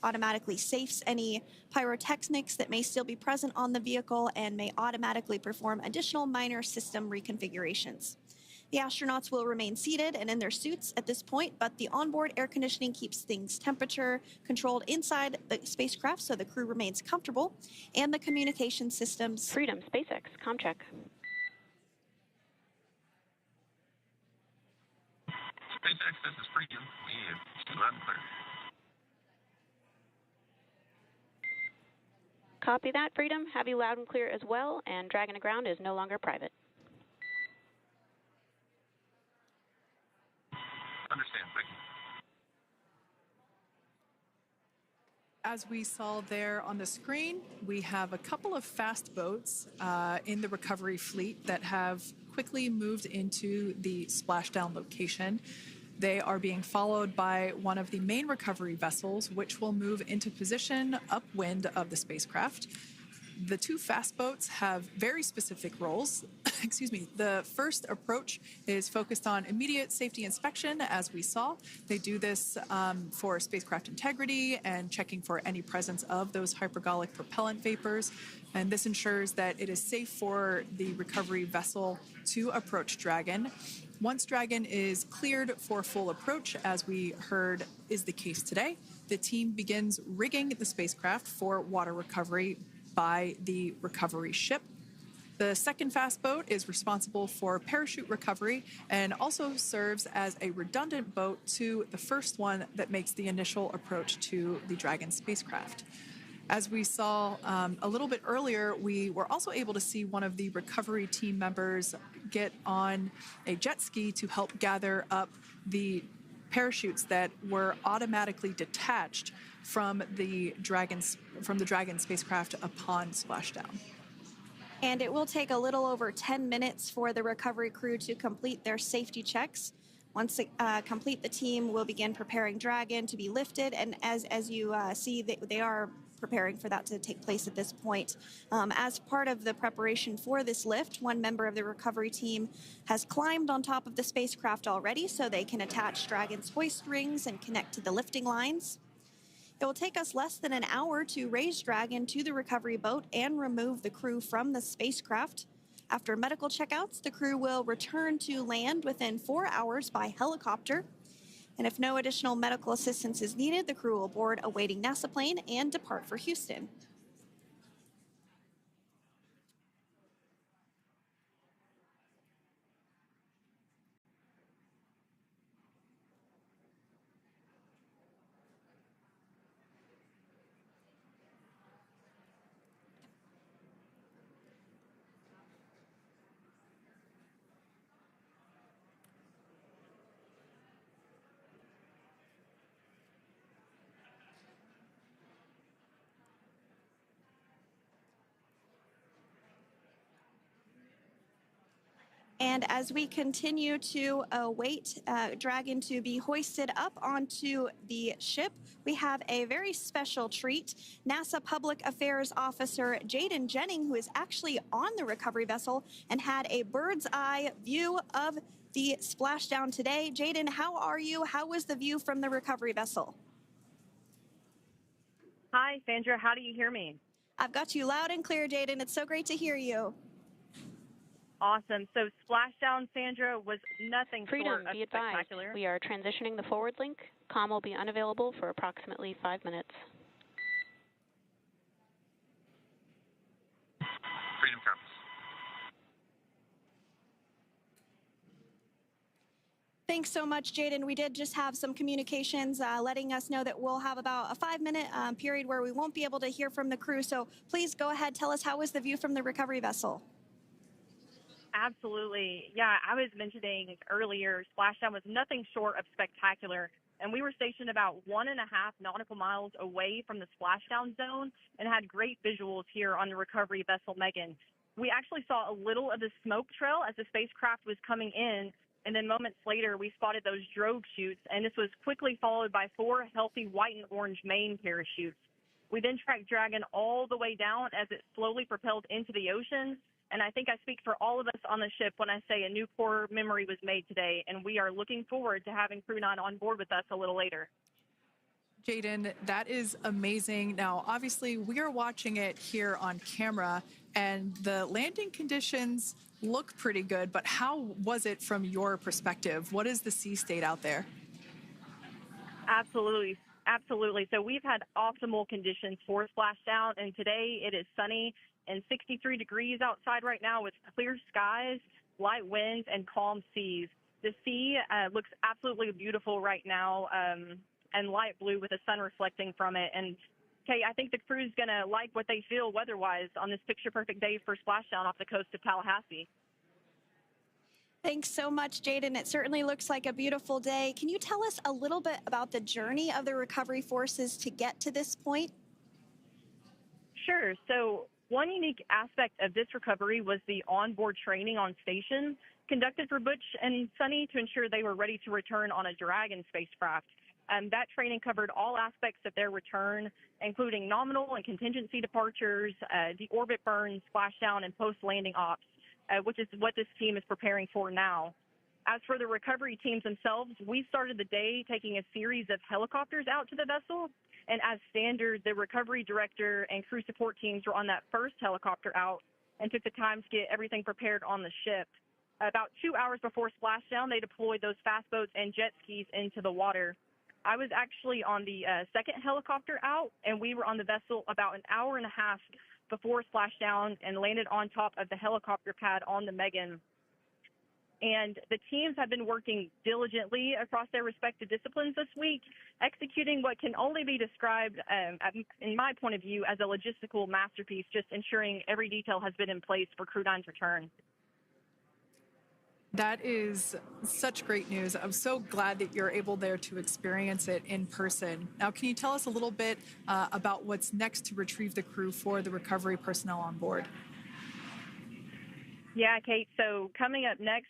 automatically safes any pyrotechnics that may still be present on the vehicle and may automatically perform additional minor system reconfigurations. The astronauts will remain seated and in their suits at this point, but the onboard air conditioning keeps things temperature controlled inside the spacecraft so the crew remains comfortable, and the communication systems. Freedom, SpaceX, comm check. SpaceX, this is Freedom. We have loud and clear. Copy that, Freedom. Have you loud and clear as well, and Dragon to ground is no longer private. Understand, thank you. As we saw there on the screen, we have a couple of fast boats in the recovery fleet that have quickly moved into the splashdown location. They are being followed by one of the main recovery vessels, which will move into position upwind of the spacecraft. The two fast boats have very specific roles. Excuse me. The first approach is focused on immediate safety inspection, as we saw. They do this for spacecraft integrity and checking for any presence of those hypergolic propellant vapors. And this ensures that it is safe for the recovery vessel to approach Dragon. Once Dragon is cleared for full approach, as we heard is the case today, the team begins rigging the spacecraft for water recovery by the recovery ship. The second fast boat is responsible for parachute recovery and also serves as a redundant boat to the first one that makes the initial approach to the Dragon spacecraft. As we saw a little bit earlier, we were also able to see one of the recovery team members get on a jet ski to help gather up the parachutes that were automatically detached from the Dragon spacecraft upon splashdown. And it will take a little over 10 minutes for the recovery crew to complete their safety checks. Once complete, the team will begin preparing Dragon to be lifted, and as you see, they are preparing for that to take place at this point. As part of the preparation for this lift, one member of the recovery team has climbed on top of the spacecraft already so they can attach Dragon's hoist rings and connect to the lifting lines. It will take us less than an hour to raise Dragon to the recovery boat and remove the crew from the spacecraft. After medical checkouts, the crew will return to land within 4 hours by helicopter. And if no additional medical assistance is needed, the crew will board a waiting NASA plane and depart for Houston. And as we continue to await Dragon to be hoisted up onto the ship, we have a very special treat. NASA Public Affairs Officer Jaden Jennings, who is actually on the recovery vessel and had a bird's eye view of the splashdown today. Jaden, how are you? How was the view from the recovery vessel? Hi, Sandra. How do you hear me? I've got you loud and clear, Jaden. It's so great to hear you. Awesome. So Splashdown, Sandra, was nothing Freedom, short of be advised. spectacular. We are transitioning the forward link. Comm will be unavailable for approximately 5 minutes. Freedom comes. Thanks so much, Jaden. We did just have some communications letting us know that we'll have about a 5-minute period where we won't be able to hear from the crew. So please go ahead, tell us, how was the view from the recovery vessel? Absolutely. Yeah, I was mentioning earlier, Splashdown was nothing short of spectacular. And we were stationed about 1.5 nautical miles away from the splashdown zone and had great visuals here on the recovery vessel Megan. We actually saw a little of the smoke trail as the spacecraft was coming in, and then moments later we spotted those drogue chutes, and this was quickly followed by 4 healthy white and orange main parachutes. We then tracked Dragon all the way down as it slowly propelled into the ocean. And I think I speak for all of us on the ship when I say a new core memory was made today, and we are looking forward to having Crew-9 on board with us a little later. Jaden, that is amazing. Now, obviously, we are watching it here on camera, and the landing conditions look pretty good, but how was it from your perspective? What is the sea state out there? Absolutely. Absolutely. So we've had optimal conditions for splashdown, and today it is sunny and 63 degrees outside right now with clear skies, light winds, and calm seas. The sea looks absolutely beautiful right now, and light blue with the sun reflecting from it. And Kate, I think the crew's going to like what they feel weather-wise on this picture-perfect day for splashdown off the coast of Tallahassee. Thanks so much, Jaden. It certainly looks like a beautiful day. Can you tell us a little bit about the journey of the recovery forces to get to this point? Sure. So one unique aspect of this recovery was the onboard training on station conducted for Butch and Sunny to ensure they were ready to return on a Dragon spacecraft. That training covered all aspects of their return, including nominal and contingency departures, the orbit burn, splashdown, and post-landing ops, which is what this team is preparing for now. As for the recovery teams themselves, we started the day taking a series of helicopters out to the vessel. And as standard, the recovery director and crew support teams were on that first helicopter out and took the time to get everything prepared on the ship. About 2 hours before splashdown, they deployed those fast boats and jet skis into the water. I was actually on the second helicopter out, and we were on the vessel about an hour and a half before splashdown and landed on top of the helicopter pad on the Megan. And the teams have been working diligently across their respective disciplines this week, executing what can only be described, in my point of view, as a logistical masterpiece, just ensuring every detail has been in place for Crew-9's return. That is such great news. I'm so glad that you're able there to experience it in person. Now, can you tell us a little bit about what's next to retrieve the crew for the recovery personnel on board? Yeah, Kate. So coming up next,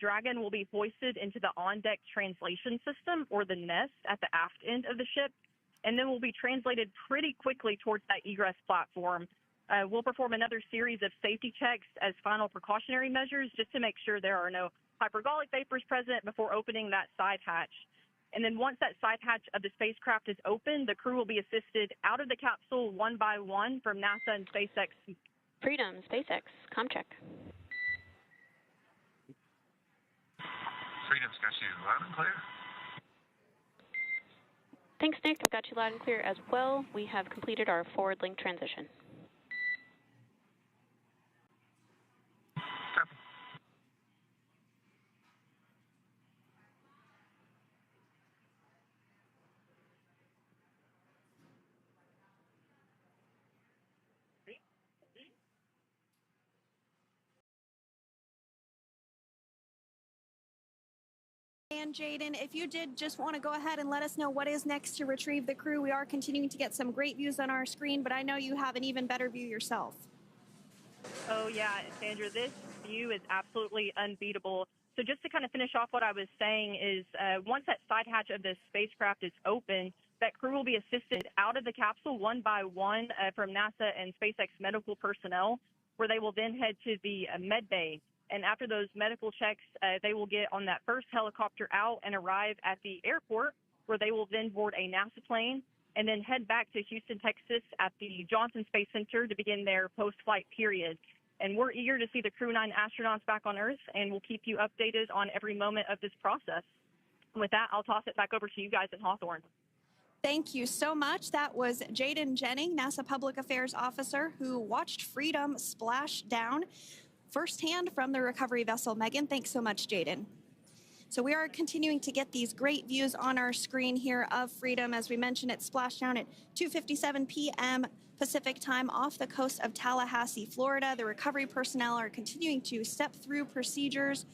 Dragon will be hoisted into the on-deck translation system, or the nest, at the aft end of the ship, and then will be translated pretty quickly towards that egress platform. We'll perform another series of safety checks as final precautionary measures just to make sure there are no hypergolic vapors present before opening that side hatch. And then once that side hatch of the spacecraft is open, the crew will be assisted out of the capsule one by one from NASA and SpaceX. Freedom, SpaceX, comm check. Freedom's got you loud and clear. Thanks, Nick. I've got you loud and clear as well. We have completed our forward link transition. Copy. And Jaden, if you did just want to go ahead and let us know what is next to retrieve the crew, we are continuing to get some great views on our screen, but I know you have an even better view yourself. Oh, yeah, Sandra, this view is absolutely unbeatable. So just to kind of finish off what I was saying is once that side hatch of the spacecraft is open, that crew will be assisted out of the capsule one by one from NASA and SpaceX medical personnel, where they will then head to the med bay. And after those medical checks, they will get on that first helicopter out and arrive at the airport, where they will then board a NASA plane and then head back to Houston, Texas at the Johnson Space Center to begin their post-flight period. And we're eager to see the Crew-9 astronauts back on Earth, and we'll keep you updated on every moment of this process. With that, I'll toss it back over to you guys in Hawthorne. Thank you so much. That was Jaden Jennings, NASA Public Affairs Officer, who watched Freedom splash down firsthand from the recovery vessel Megan. Thanks so much, Jaden. So we are continuing to get these great views on our screen here of Freedom. As we mentioned, it splashed down at 2:57 p.m. Pacific time off the coast of Tallahassee, Florida. The recovery personnel are continuing to step through procedures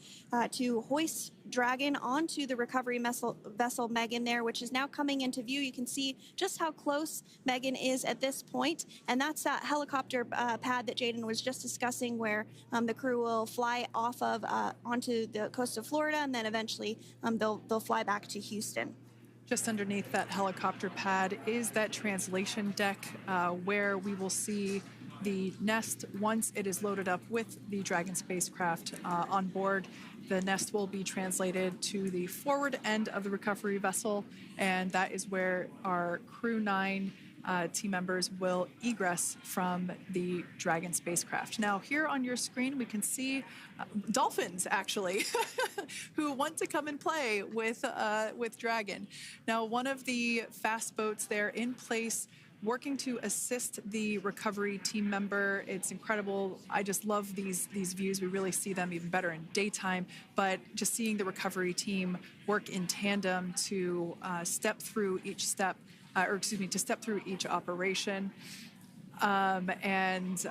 to hoist Dragon onto the recovery vessel Megan there, which is now coming into view. You can see just how close Megan is at this point, and that's that helicopter pad that Jaden was just discussing, where the crew will fly off of onto the coast of Florida, and then eventually they'll fly back to Houston. Just underneath that helicopter pad is that translation deck where we will see the nest once it is loaded up with the Dragon spacecraft on board. The nest will be translated to the forward end of the recovery vessel, and that is where our Crew-9 team members will egress from the Dragon spacecraft. Now, here on your screen, we can see dolphins, actually, who want to come and play with Dragon. Now, one of the fast boats there in place, working to assist the recovery team member. It's incredible. I just love these views. We really see them even better in daytime, but just seeing the recovery team work in tandem to step through each step, to step through each operation. Obviously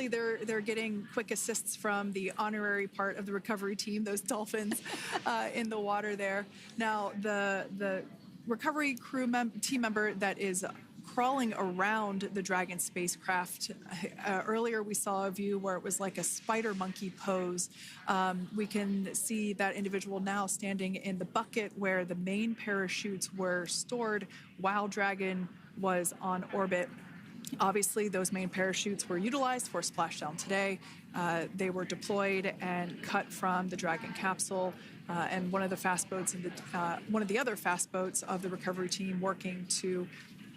they're getting quick assists from the honorary part of the recovery team, those dolphins in the water there. Now, the recovery team member that is crawling around the Dragon spacecraft. Earlier we saw a view where it was like a spider monkey pose. We can see that individual now standing in the bucket where the main parachutes were stored while Dragon was on orbit. Obviously, those main parachutes were utilized for Splashdown today. They were deployed and cut from the Dragon capsule, and one of the other fast boats of the recovery team working to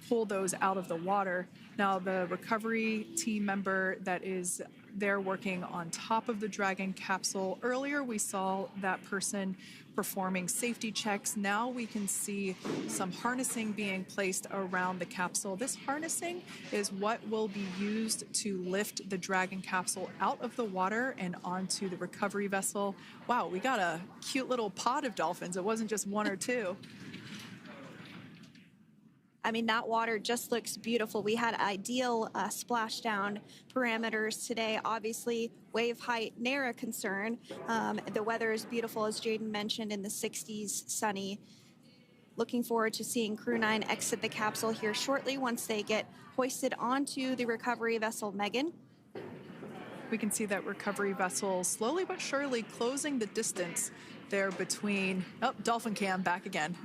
pull those out of the water. Now, the recovery team member that is there working on top of the Dragon capsule. Earlier, we saw that person performing safety checks. Now we can see some harnessing being placed around the capsule. This harnessing is what will be used to lift the Dragon capsule out of the water and onto the recovery vessel. Wow, we got a cute little pod of dolphins. It wasn't just one or two. I mean, that water just looks beautiful. We had ideal splashdown parameters today. Obviously, wave height, ne'er a concern. The weather is beautiful, as Jaden mentioned, in the 60s, sunny. Looking forward to seeing Crew-9 exit the capsule here shortly once they get hoisted onto the recovery vessel Megan. We can see that recovery vessel slowly but surely closing the distance there between... Oh, dolphin cam back again.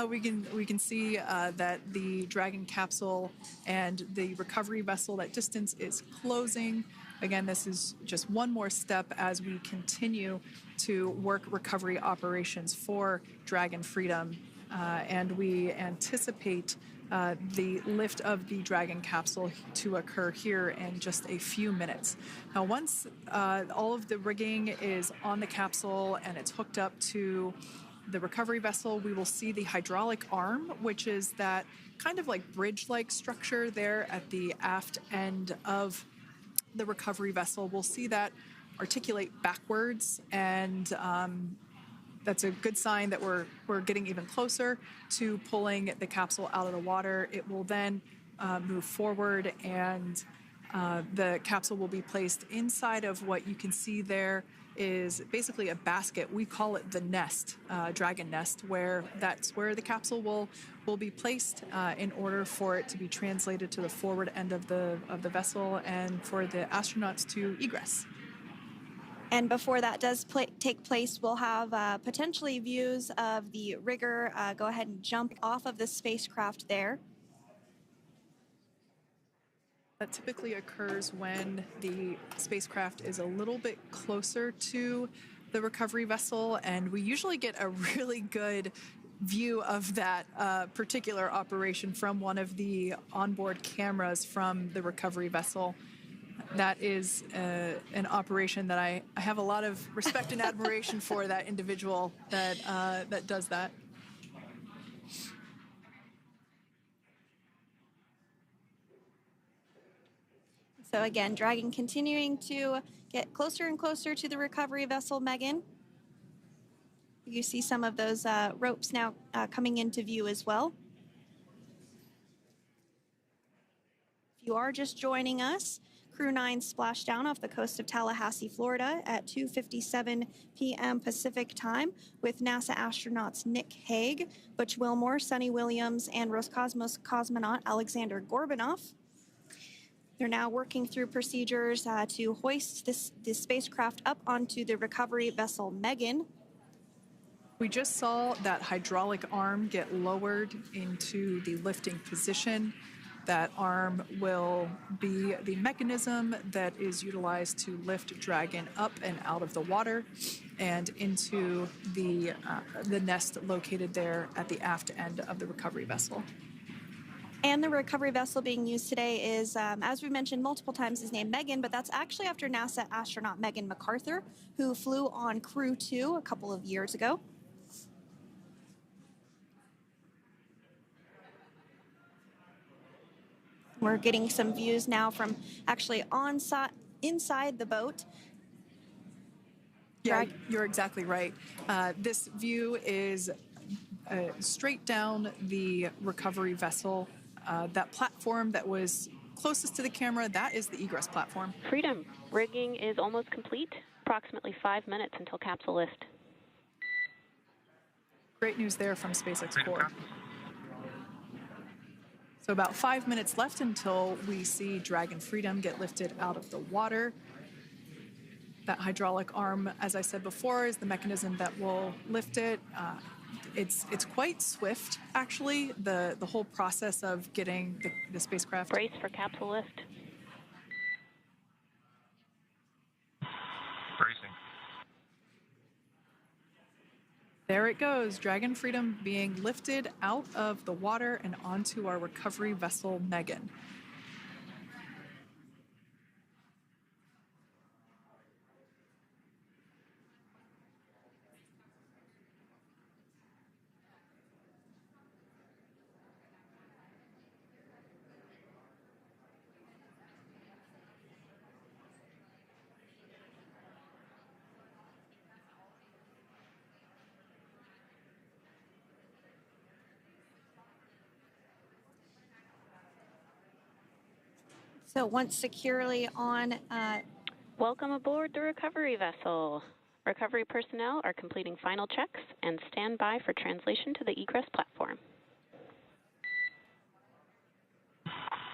We can see that the Dragon capsule and the recovery vessel, that distance is closing. Again, this is just one more step as we continue to work recovery operations for Dragon Freedom, and we anticipate the lift of the Dragon capsule to occur here in just a few minutes. Now, once all of the rigging is on the capsule and it's hooked up to the recovery vessel, we will see the hydraulic arm, which is that kind of like bridge-like structure there at the aft end of the recovery vessel. We'll see that articulate backwards, and that's a good sign that we're getting even closer to pulling the capsule out of the water. It will then move forward and The capsule will be placed inside of what you can see there is basically a basket. We call it the nest, dragon nest, where that's where the capsule will be placed in order for it to be translated to the forward end of the vessel and for the astronauts to egress. And before that does take place, we'll have potentially views of the rigger go ahead and jump off of the spacecraft there. That typically occurs when the spacecraft is a little bit closer to the recovery vessel, and we usually get a really good view of that particular operation from one of the onboard cameras from the recovery vessel. That is an operation that I have a lot of respect and admiration for that individual that does that. So again, Dragon continuing to get closer and closer to the recovery vessel, Megan. You see some of those ropes now coming into view as well. If you are just joining us, Crew-9 Splashdown off the coast of Tallahassee, Florida at 2:57 p.m. Pacific time with NASA astronauts Nick Hague, Butch Wilmore, Sunny Williams, and Roscosmos cosmonaut Alexander Gorbanov. They're now working through procedures to hoist this spacecraft up onto the recovery vessel Megan. We just saw that hydraulic arm get lowered into the lifting position. That arm will be the mechanism that is utilized to lift Dragon up and out of the water and into the nest located there at the aft end of the recovery vessel. And the recovery vessel being used today is, as we mentioned multiple times, is named Megan, but that's actually after NASA astronaut Megan McArthur, who flew on Crew-2 a couple of years ago. We're getting some views now from actually inside the boat. Yeah, you're exactly right. This view is straight down the recovery vessel. That platform that was closest to the camera, that is the egress platform. Freedom, rigging is almost complete. Approximately 5 minutes until capsule lift. Great news there from SpaceX Core. So about 5 minutes left until we see Dragon Freedom get lifted out of the water. That hydraulic arm, as I said before, is the mechanism that will lift it. It's quite swift, actually, the whole process of getting the spacecraft. Brace for capsule lift. Bracing. There it goes, Dragon Freedom being lifted out of the water and onto our recovery vessel, Megan. So once securely on... Welcome aboard the recovery vessel. Recovery personnel are completing final checks and stand by for translation to the egress platform.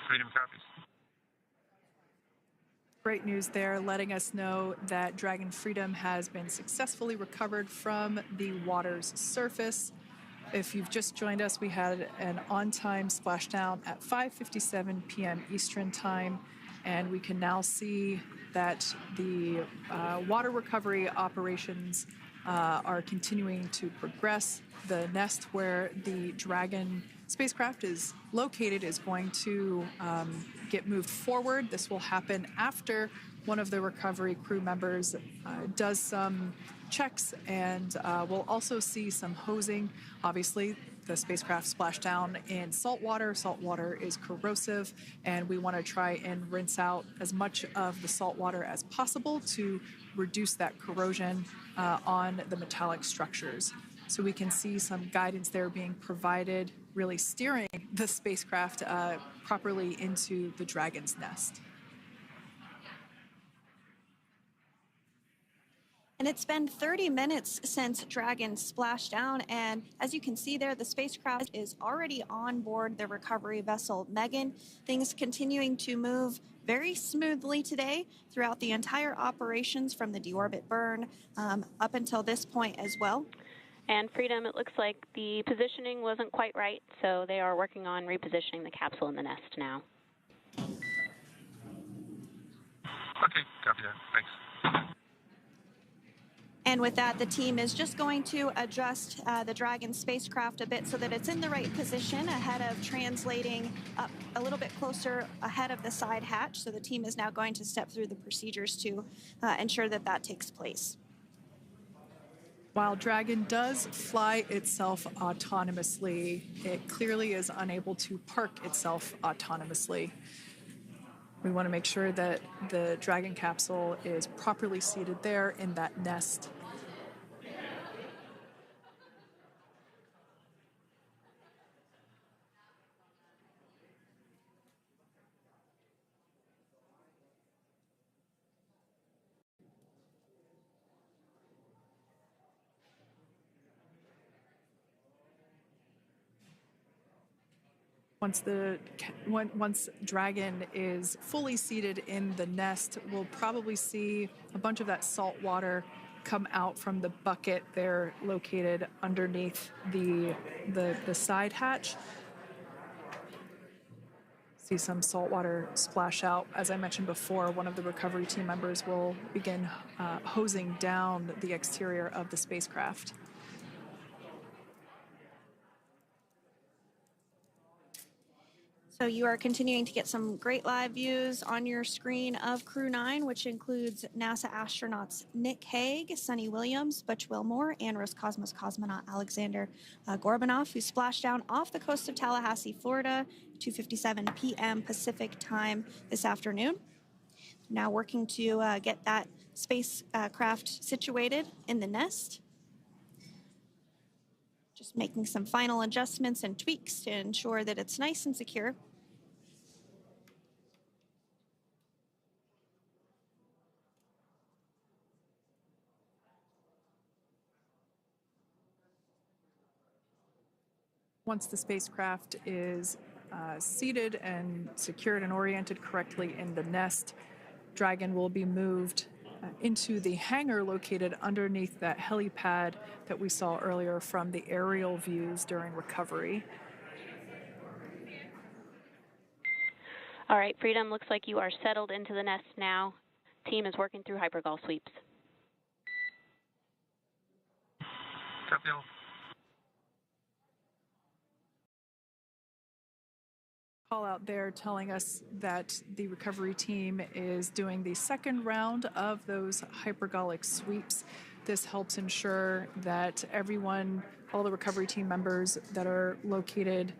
Freedom copies. Great news there, letting us know that Dragon Freedom has been successfully recovered from the water's surface. If you've just joined us, we had an on-time splashdown at 5:57 p.m. Eastern Time, and we can now see that the water recovery operations are continuing to progress. The nest where the Dragon spacecraft is located is going to get moved forward. This will happen after one of the recovery crew members does some checks, and we'll also see some hosing. Obviously, the spacecraft splashed down in salt water. Salt water is corrosive, and we want to try and rinse out as much of the salt water as possible to reduce that corrosion on the metallic structures. So we can see some guidance there being provided, really steering the spacecraft properly into the Dragon's nest. And it's been 30 minutes since Dragon splashed down, and as you can see there, the spacecraft is already on board the recovery vessel Megan. Things continuing to move very smoothly today throughout the entire operations from the deorbit burn up until this point as well. And Freedom, it looks like the positioning wasn't quite right, so they are working on repositioning the capsule in the nest now. Okay, copy that. Thanks. And with that, the team is just going to adjust the Dragon spacecraft a bit so that it's in the right position ahead of translating up a little bit closer ahead of the side hatch. So the team is now going to step through the procedures to ensure that that takes place. While Dragon does fly itself autonomously, it clearly is unable to park itself autonomously. We want to make sure that the Dragon capsule is properly seated there in that nest. Once Dragon is fully seated in the nest, we'll probably see a bunch of that salt water come out from the bucket there located underneath the side hatch. See some salt water splash out. As I mentioned before, one of the recovery team members will begin hosing down the exterior of the spacecraft. So you are continuing to get some great live views on your screen of Crew-9, which includes NASA astronauts Nick Hague, Sunny Williams, Butch Wilmore, and Roscosmos cosmonaut Alexander Gorbanov, who splashed down off the coast of Tallahassee, Florida, 2:57 p.m. Pacific time this afternoon. Now working to get that spacecraft situated in the nest. Just making some final adjustments and tweaks to ensure that it's nice and secure. Once the spacecraft is seated and secured and oriented correctly in the nest, Dragon will be moved into the hangar located underneath that helipad that we saw earlier from the aerial views during recovery. All right, Freedom, looks like you are settled into the nest now. Team is working through hypergol sweeps. Copy all. Call out there telling us that the recovery team is doing the second round of those hypergolic sweeps. This helps ensure that everyone, all the recovery team members that are located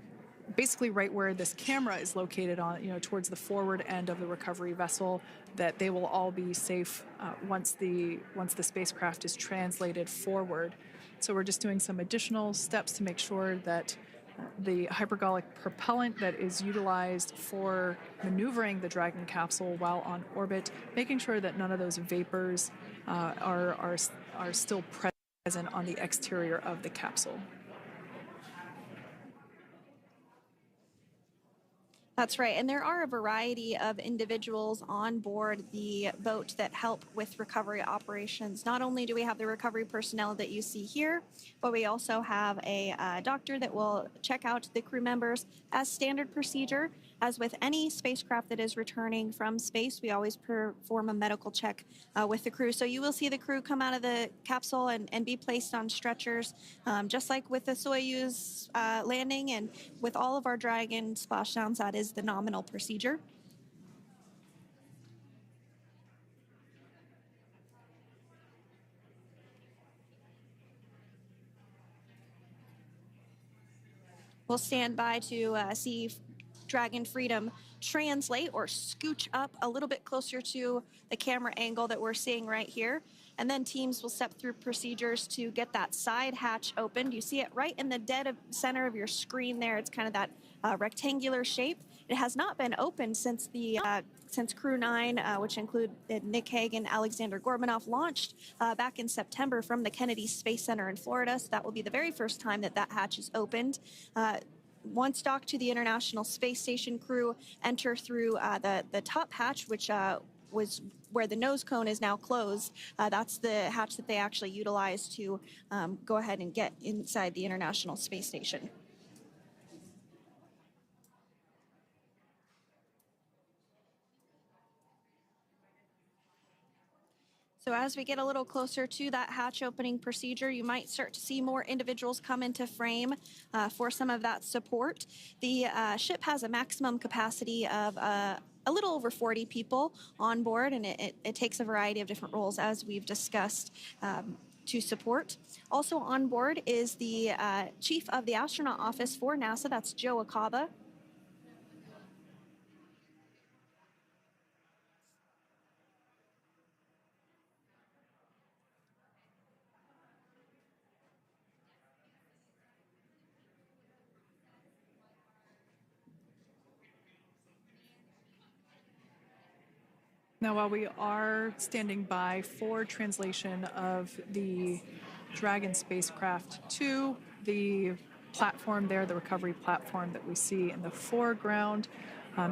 basically right where this camera is located on, towards the forward end of the recovery vessel, that they will all be safe once the spacecraft is translated forward. So we're just doing some additional steps to make sure that the hypergolic propellant that is utilized for maneuvering the Dragon capsule while on orbit, making sure that none of those vapors are still present on the exterior of the capsule. That's right, and there are a variety of individuals on board the boat that help with recovery operations. Not only do we have the recovery personnel that you see here, but we also have a doctor that will check out the crew members as standard procedure. As with any spacecraft that is returning from space, we always perform a medical check with the crew. So you will see the crew come out of the capsule and be placed on stretchers, just like with the Soyuz landing and with all of our Dragon splashdowns. That is the nominal procedure. We'll stand by to see Dragon Freedom translate or scooch up a little bit closer to the camera angle that we're seeing right here. And then teams will step through procedures to get that side hatch opened. You see it right in the dead center of your screen there. It's kind of that rectangular shape. It has not been opened since since Crew-9, which include Nick Hague and Alexander Gorbanov, launched back in September from the Kennedy Space Center in Florida. So that will be the very first time that hatch is opened. Once docked to the International Space Station, crew enter through the top hatch, which was where the nose cone is now closed. That's the hatch that they actually utilize to go ahead and get inside the International Space Station. So as we get a little closer to that hatch opening procedure, you might start to see more individuals come into frame for some of that support. The ship has a maximum capacity of a little over 40 people on board, and it takes a variety of different roles, as we've discussed, to support. Also on board is the chief of the astronaut office for NASA, that's Joe Acaba. Now, while we are standing by for translation of the Dragon spacecraft to the platform there, the recovery platform that we see in the foreground,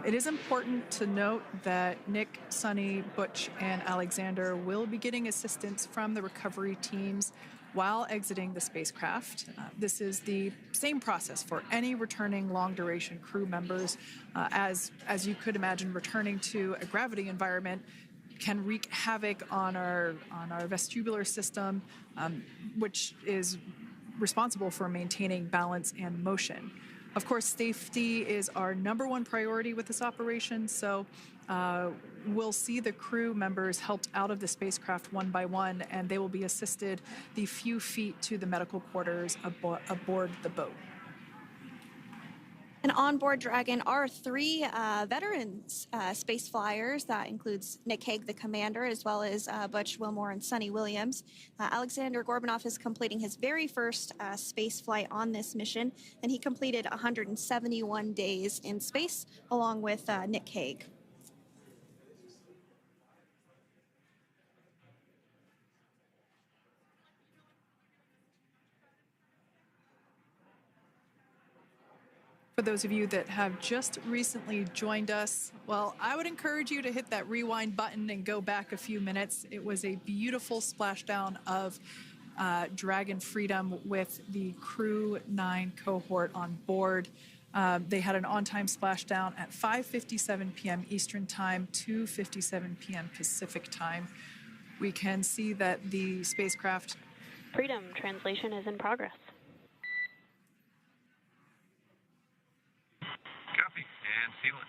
it is important to note that Nick, Sunny, Butch, and Alexander will be getting assistance from the recovery teams while exiting the spacecraft. This is the same process for any returning long-duration crew members. As you could imagine, returning to a gravity environment can wreak havoc on our vestibular system, which is responsible for maintaining balance and motion. Of course, safety is our #1 priority with this operation, so we'll see the crew members helped out of the spacecraft one by one, and they will be assisted the few feet to the medical quarters aboard the boat. And on board Dragon are 3 veterans space flyers. That includes Nick Hague, the commander, as well as Butch Wilmore and Sunny Williams. Alexander Gorbanov is completing his very first space flight on this mission, and he completed 171 days in space along with Nick Hague. For those of you that have just recently joined us, well, I would encourage you to hit that rewind button and go back a few minutes. It was a beautiful splashdown of Dragon Freedom with the Crew-9 cohort on board. They had an on-time splashdown at 5:57 p.m. Eastern Time, 2:57 p.m. Pacific Time. We can see that the spacecraft... Freedom translation is in progress. Copy, and seal it.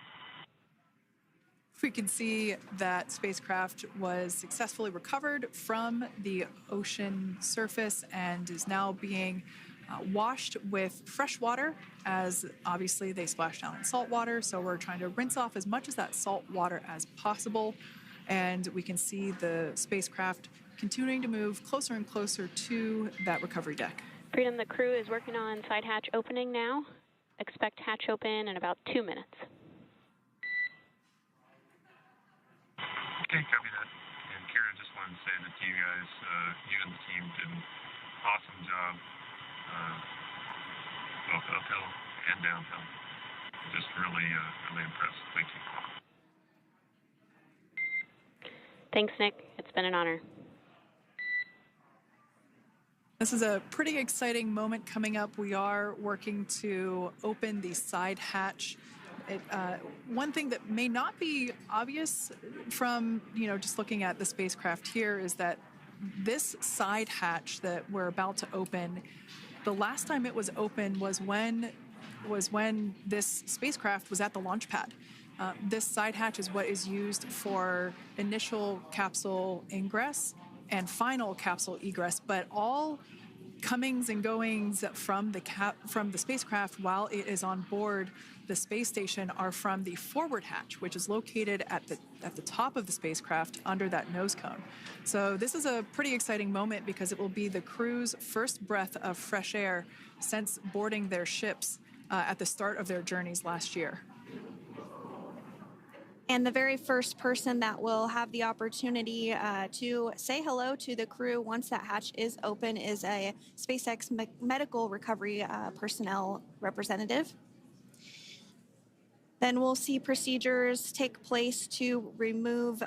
We can see that spacecraft was successfully recovered from the ocean surface and is now being washed with fresh water, as obviously they splashed down in salt water. So we're trying to rinse off as much of that salt water as possible. And we can see the spacecraft continuing to move closer and closer to that recovery deck. Freedom, the crew is working on side hatch opening now. Expect hatch open in about 2 minutes. Okay, copy that. And Kira, just wanted to say that you guys, you and the team did an awesome job, both uphill and downhill. Just really, really impressed. Thank you. Thanks, Nick. It's been an honor. This is a pretty exciting moment coming up. We are working to open the side hatch. One thing that may not be obvious from, just looking at the spacecraft here is that this side hatch that we're about to open, the last time it was open was when this spacecraft was at the launch pad. This side hatch is what is used for initial capsule ingress and final capsule egress, but all comings and goings from the spacecraft while it is on board the space station are from the forward hatch, which is located at the top of the spacecraft under that nose cone. So this is a pretty exciting moment because it will be the crew's first breath of fresh air since boarding their ships at the start of their journeys last year. And the very first person that will have the opportunity to say hello to the crew once that hatch is open is a SpaceX medical recovery personnel representative. Then we'll see procedures take place to remove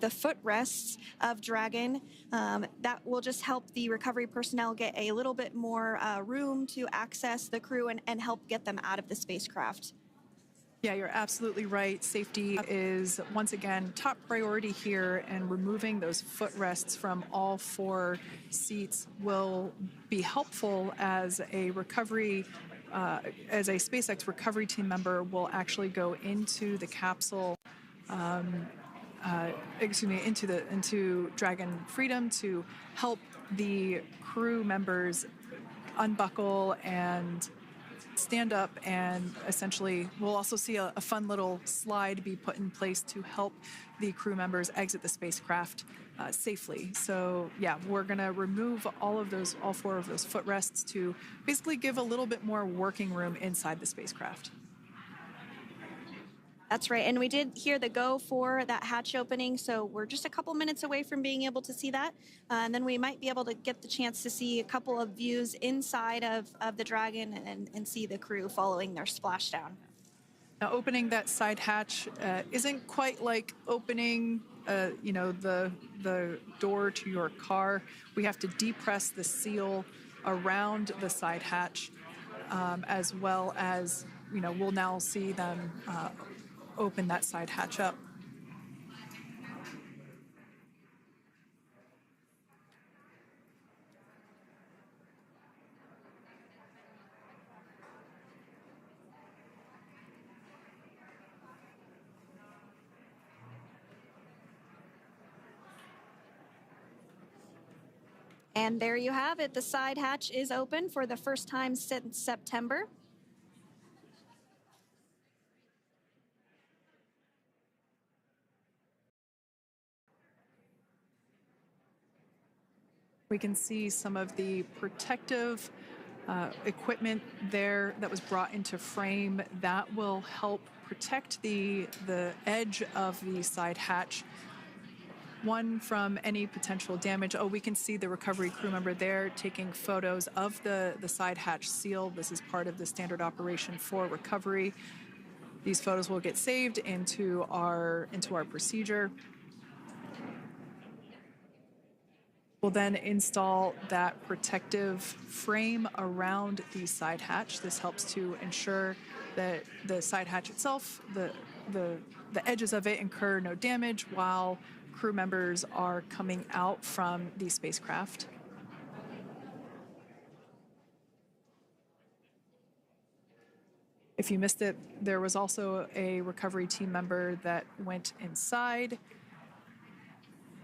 the footrests of Dragon. That will just help the recovery personnel get a little bit more room to access the crew and help get them out of the spacecraft. Yeah, you're absolutely right. Safety is, once again, top priority here, and removing those footrests from all 4 seats will be helpful as a recovery, as a SpaceX recovery team member will actually go into the capsule, into Dragon Freedom to help the crew members unbuckle and stand up, and essentially we'll also see a fun little slide be put in place to help the crew members exit the spacecraft safely. So yeah, we're going to remove all 4 of those footrests to basically give a little bit more working room inside the spacecraft. That's right, and we did hear the go for that hatch opening, so we're just a couple minutes away from being able to see that, and then we might be able to get the chance to see a couple of views inside of the Dragon and see the crew following their splashdown. Now, opening that side hatch isn't quite like opening, the door to your car. We have to depress the seal around the side hatch, as well as, we'll now see them open that side hatch up. And there you have it. The side hatch is open for the first time since September. We can see some of the protective equipment there that was brought into frame that will help protect the edge of the side hatch, one from any potential damage. Oh, we can see the recovery crew member there taking photos of the side hatch seal. This is part of the standard operation for recovery. These photos will get saved into our procedure. We'll then install that protective frame around the side hatch. This helps to ensure that the side hatch itself, the edges of it, incur no damage while crew members are coming out from the spacecraft. If you missed it, there was also a recovery team member that went inside.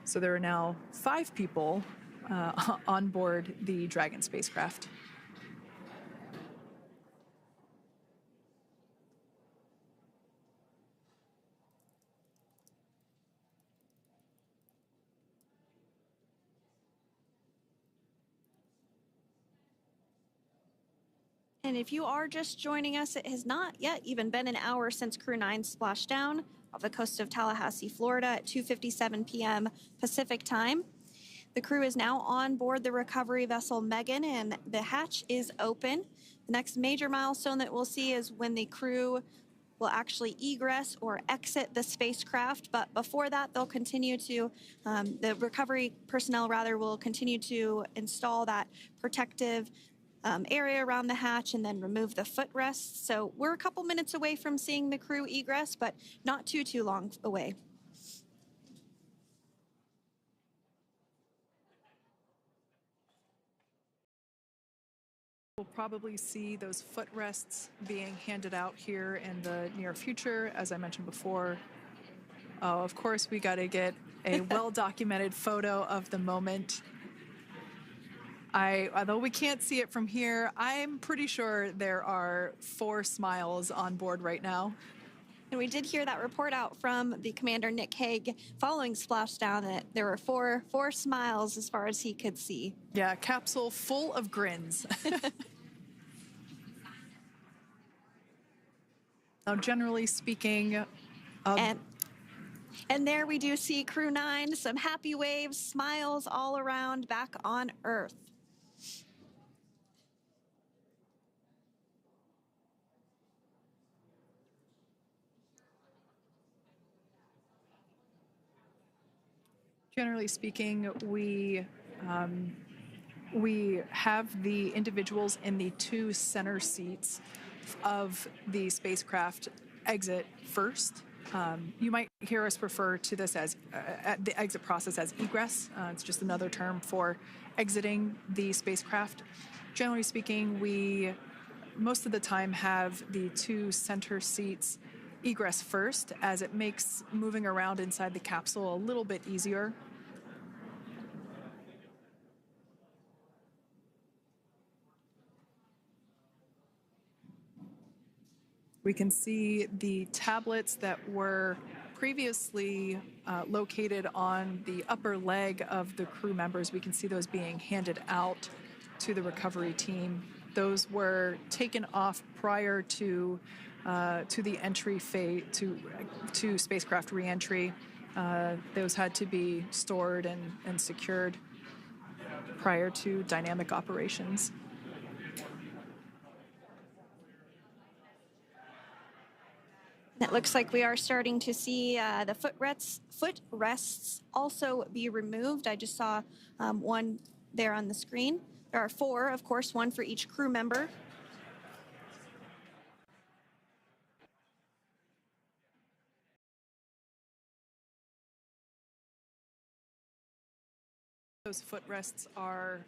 So there are now 5 people on board the Dragon spacecraft. And if you are just joining us, it has not yet even been an hour since Crew-9 splashed down off the coast of Tallahassee, Florida at 2:57 p.m. Pacific time. The crew is now on board the recovery vessel Megan, and the hatch is open. The next major milestone that we'll see is when the crew will actually egress or exit the spacecraft. But before that, they'll continue to, the recovery personnel rather, will continue to install that protective area around the hatch and then remove the footrests. So we're a couple minutes away from seeing the crew egress, but not too long away. We'll probably see those footrests being handed out here in the near future, as I mentioned before. Oh, of course, we got to get a well-documented photo of the moment. Although we can't see it from here, I'm pretty sure there are 4 smiles on board right now. And we did hear that report out from the commander, Nick Hague, following Splashdown, that there were four smiles as far as he could see. Yeah, capsule full of grins. Now, generally speaking, and there we do see Crew-9, some happy waves, smiles all around back on Earth. Generally speaking, we have the individuals in the two center seats of the spacecraft exit first. You might hear us refer to this as the exit process as egress. It's just another term for exiting the spacecraft. Generally speaking, we most of the time have the two center seats egress first, as it makes moving around inside the capsule a little bit easier. We can see the tablets that were previously located on the upper leg of the crew members. We can see those being handed out to the recovery team. Those were taken off prior to the entry phase, to spacecraft reentry. Those had to be stored and secured prior to dynamic operations. It looks like we are starting to see the footrests also be removed. I just saw one there on the screen. There are 4, of course, one for each crew member. Those footrests are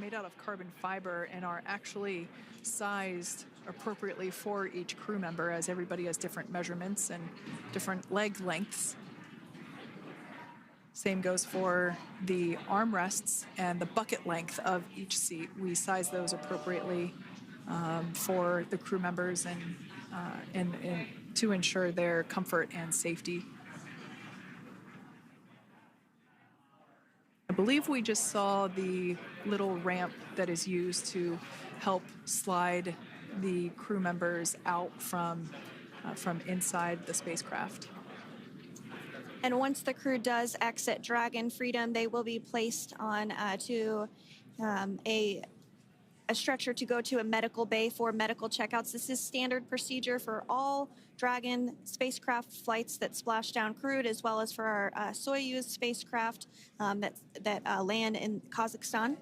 made out of carbon fiber and are actually sized appropriately for each crew member, as everybody has different measurements and different leg lengths. Same goes for the armrests and the bucket length of each seat. We size those appropriately for the crew members and to ensure their comfort and safety. I believe we just saw the little ramp that is used to help slide the crew members out from inside the spacecraft. And once the crew does exit Dragon Freedom, they will be placed on to a stretcher to go to a medical bay for medical checkouts. This is standard procedure for all Dragon spacecraft flights that Splashdown crewed, as well as for our Soyuz spacecraft that land in Kazakhstan.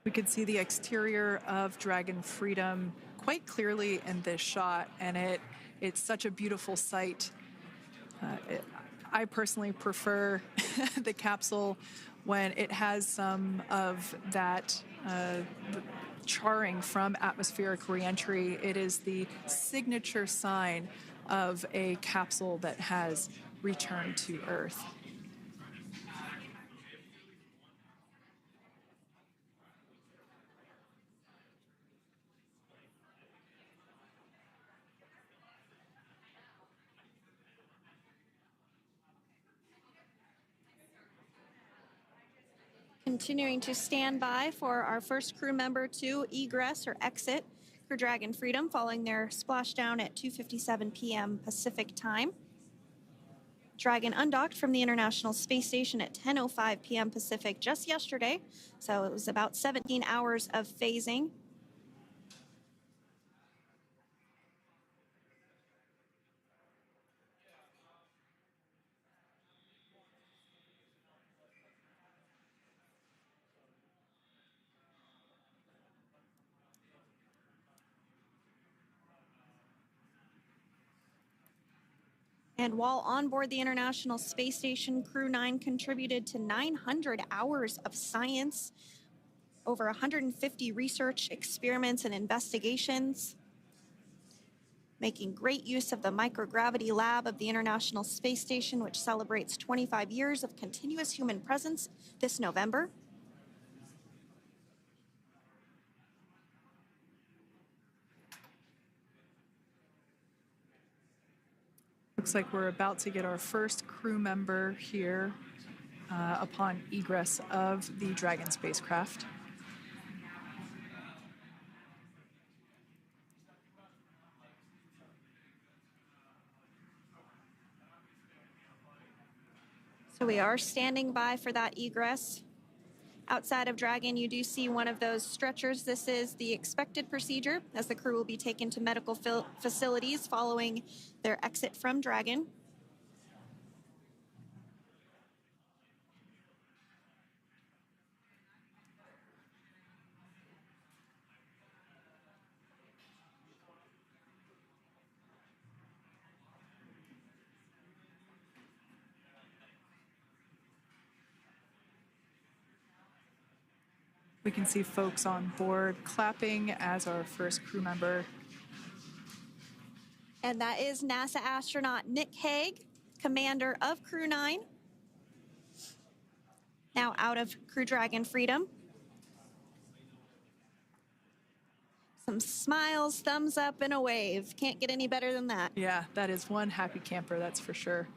We could see the exterior of Dragon Freedom quite clearly in this shot, and it's such a beautiful sight. I personally prefer the capsule when it has some of that charring from atmospheric reentry. It is the signature sign of a capsule that has returned to Earth. Continuing to stand by for our first crew member to egress or exit for Dragon Freedom following their splashdown at 2:57 p.m. Pacific time. Dragon undocked from the International Space Station at 10:05 p.m. Pacific just yesterday, so it was about 17 hours of phasing. And while on board the International Space Station, Crew-9 contributed to 900 hours of science, over 150 research experiments and investigations. making great use of the microgravity lab of the International Space Station, which celebrates 25 years of continuous human presence this November. Looks like we're about to get our first crew member here upon egress of the Dragon spacecraft. So we are standing by for that egress. Outside of Dragon, you do see one of those stretchers. This is the expected procedure as the crew will be taken to medical facilities following their exit from Dragon. We can see folks on board clapping as our first crew member. And that is NASA astronaut Nick Hague, commander of Crew-9, now out of Crew Dragon Freedom. Some smiles, thumbs up, and a wave. Can't get any better than that. Yeah, that is one happy camper, that's for sure.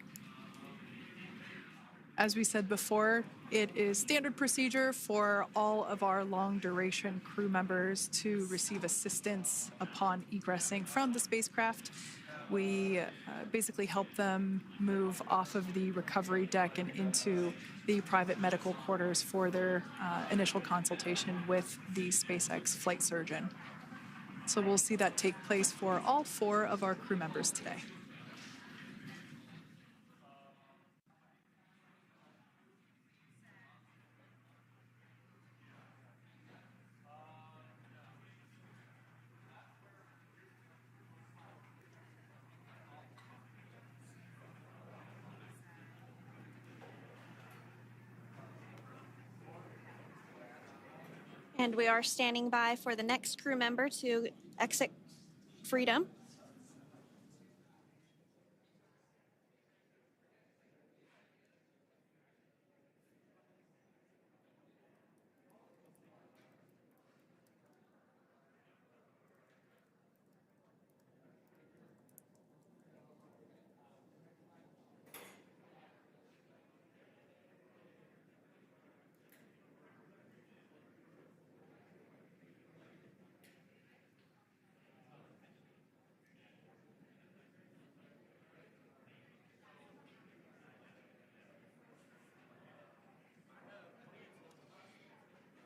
As we said before, it is standard procedure for all of our long-duration crew members to receive assistance upon egressing from the spacecraft. We basically help them move off of the recovery deck and into the private medical quarters for their initial consultation with the SpaceX flight surgeon. So we'll see that take place for all 4 of our crew members today. And we are standing by for the next crew member to exit Freedom.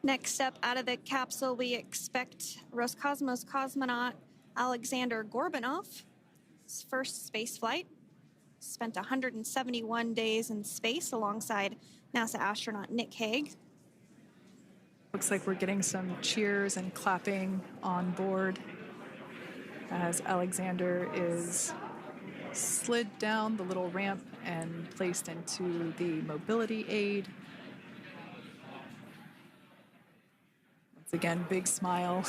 Next up out of the capsule, we expect Roscosmos cosmonaut Alexander Gorbanov. His first space flight. Spent 171 days in space alongside NASA astronaut Nick Hague. Looks like we're getting some cheers and clapping on board as Alexander is slid down the little ramp and placed into the mobility aid. Once again, big smile.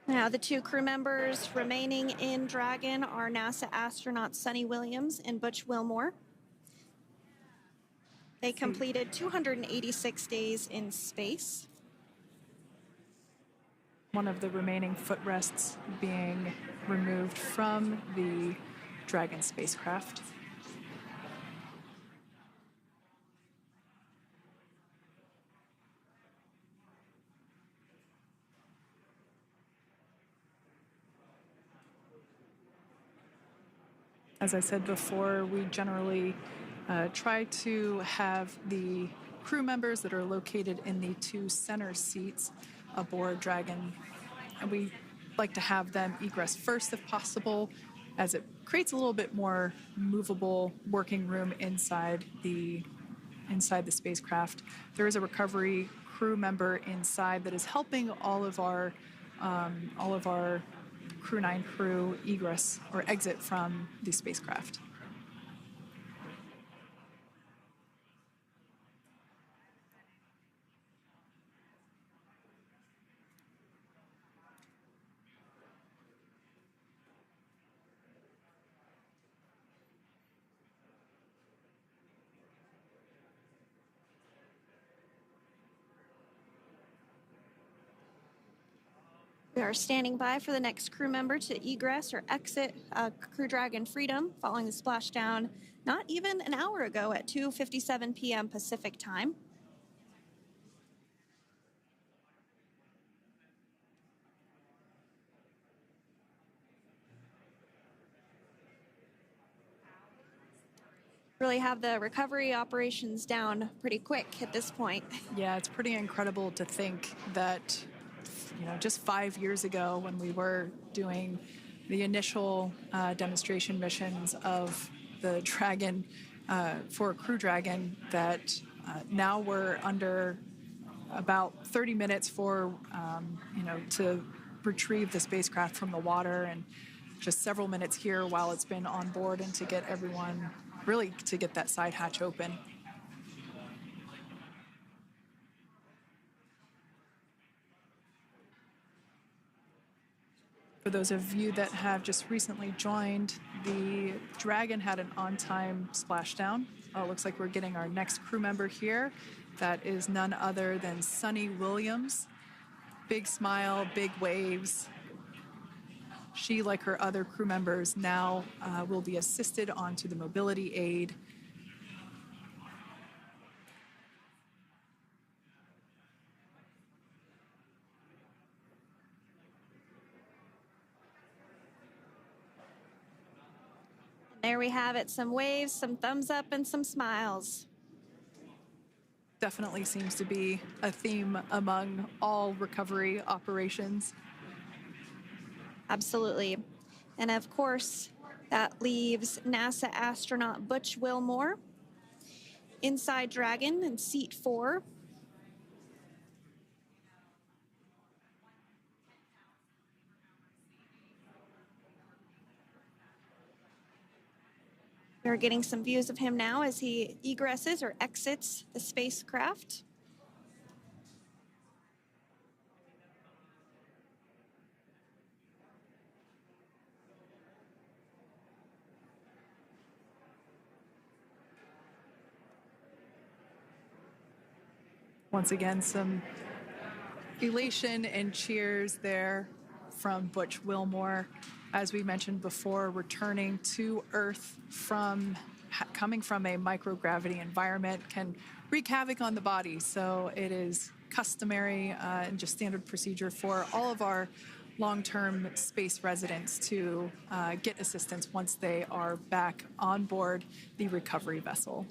Now, the 2 crew members remaining in Dragon are NASA astronauts Sunny Williams and Butch Wilmore. They completed 286 days in space. One of the remaining footrests being removed from the Dragon spacecraft. As I said before, we generally try to have the crew members that are located in the 2 center seats aboard Dragon, and we like to have them egress first if possible, as it creates a little bit more movable working room inside the spacecraft. There is a recovery crew member inside that is helping all of our Crew-9 crew egress or exit from the spacecraft. We are standing by for the next crew member to egress or exit Crew Dragon Freedom following the splashdown not even an hour ago at 2:57 p.m. Pacific time. Really have the recovery operations down pretty quick at this point. Yeah, it's pretty incredible to think that, just 5 years ago when we were doing the initial demonstration missions of the Dragon for Crew Dragon, that now we're under about 30 minutes for, to retrieve the spacecraft from the water, and just several minutes here while it's been on board and to get everyone, really to get that side hatch open. For those of you that have just recently joined, the Dragon had an on-time splashdown. It looks like we're getting our next crew member here. That is none other than Sunny Williams. Big smile, big waves. She, like her other crew members, now will be assisted onto the mobility aid. There we have it, some waves, some thumbs up, and some smiles. Definitely seems to be a theme among all recovery operations. Absolutely. And of course, that leaves NASA astronaut Butch Wilmore inside Dragon in seat 4. We're getting some views of him now as he egresses or exits the spacecraft. Once again, some elation and cheers there from Butch Wilmore. As we mentioned before, returning to Earth from coming from a microgravity environment can wreak havoc on the body. So it is customary and just standard procedure for all of our long-term space residents to get assistance once they are back on board the recovery vessel.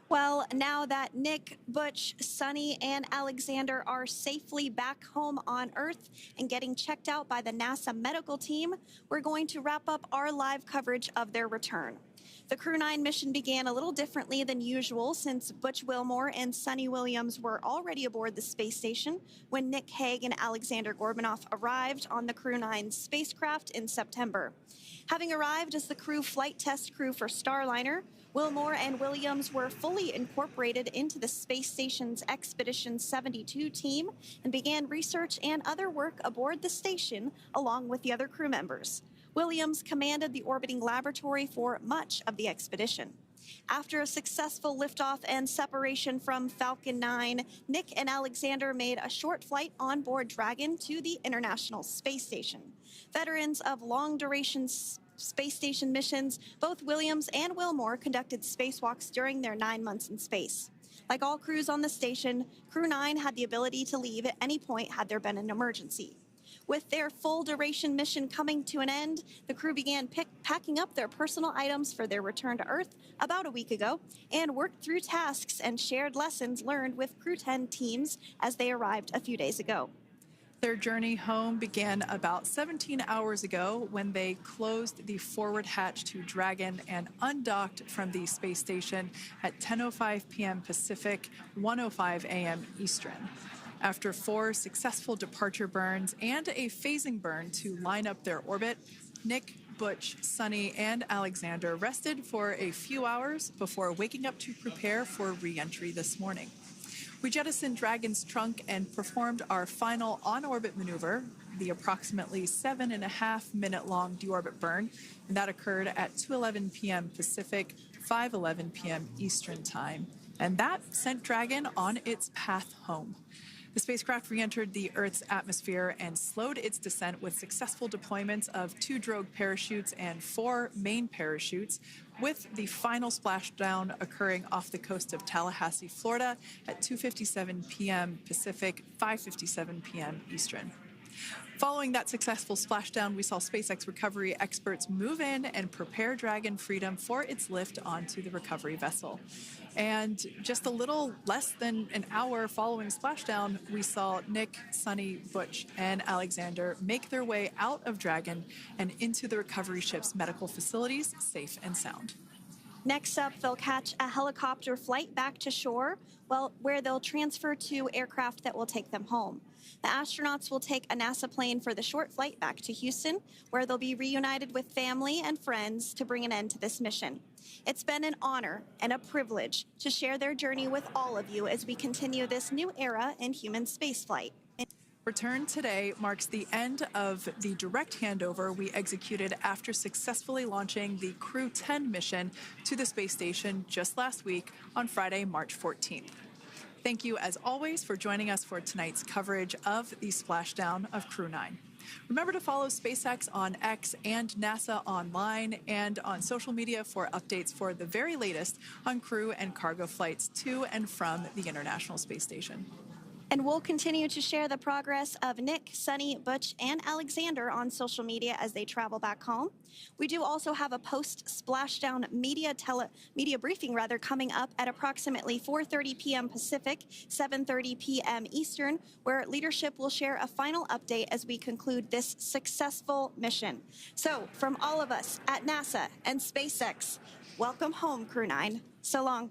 Well, now that Nick, Butch, Sunny, and Alexander are safely back home on Earth and getting checked out by the NASA medical team, we're going to wrap up our live coverage of their return. The Crew-9 mission began a little differently than usual since Butch Wilmore and Sunny Williams were already aboard the space station when Nick Hague and Alexander Gorbunoff arrived on the Crew-9 spacecraft in September. Having arrived as the crew flight test crew for Starliner, Wilmore and Williams were fully incorporated into the space station's Expedition 72 team and began research and other work aboard the station along with the other crew members. Williams commanded the orbiting laboratory for much of the expedition. After a successful liftoff and separation from Falcon 9, Nick and Alexander made a short flight on board Dragon to the International Space Station. Veterans of long-duration space station missions, both Williams and Wilmore conducted spacewalks during their 9 months in space. Like all crews on the station, Crew-9 had the ability to leave at any point had there been an emergency. With their full-duration mission coming to an end, the crew began packing up their personal items for their return to Earth about a week ago and worked through tasks and shared lessons learned with Crew-10 teams as they arrived a few days ago. Their journey home began about 17 hours ago when they closed the forward hatch to Dragon and undocked from the space station at 10:05 p.m. Pacific, 1:05 a.m. Eastern. After 4 successful departure burns and a phasing burn to line up their orbit, Nick, Butch, Sunny, and Alexander rested for a few hours before waking up to prepare for re-entry this morning. We jettisoned Dragon's trunk and performed our final on-orbit maneuver, the approximately 7.5-minute-long deorbit burn, and that occurred at 2:11 p.m. Pacific, 5:11 p.m. Eastern Time. And that sent Dragon on its path home. The spacecraft re-entered the Earth's atmosphere and slowed its descent with successful deployments of 2 drogue parachutes and 4 main parachutes, with the final splashdown occurring off the coast of Tallahassee, Florida at 2:57 p.m. Pacific, 5:57 p.m. Eastern. Following that successful splashdown, we saw SpaceX recovery experts move in and prepare Dragon Freedom for its lift onto the recovery vessel. And just a little less than an hour following splashdown, we saw Nick, Sunny, Butch, and Alexander make their way out of Dragon and into the recovery ship's medical facilities, safe and sound. Next up, they'll catch a helicopter flight back to shore, where they'll transfer to aircraft that will take them home. The astronauts will take a NASA plane for the short flight back to Houston, where they'll be reunited with family and friends to bring an end to this mission. It's been an honor and a privilege to share their journey with all of you as we continue this new era in human spaceflight. Return today marks the end of the direct handover we executed after successfully launching the Crew-10 mission to the space station just last week on Friday, March 14th. Thank you, as always, for joining us for tonight's coverage of the splashdown of Crew-9. Remember to follow SpaceX on X and NASA online and on social media for updates for the very latest on crew and cargo flights to and from the International Space Station. And we'll continue to share the progress of Nick, Sunny, Butch, and Alexander on social media as they travel back home. We do also have a post-splashdown media briefing coming up at approximately 4:30 p.m. Pacific, 7:30 p.m. Eastern, where leadership will share a final update as we conclude this successful mission. So, from all of us at NASA and SpaceX, welcome home, Crew-9. So long.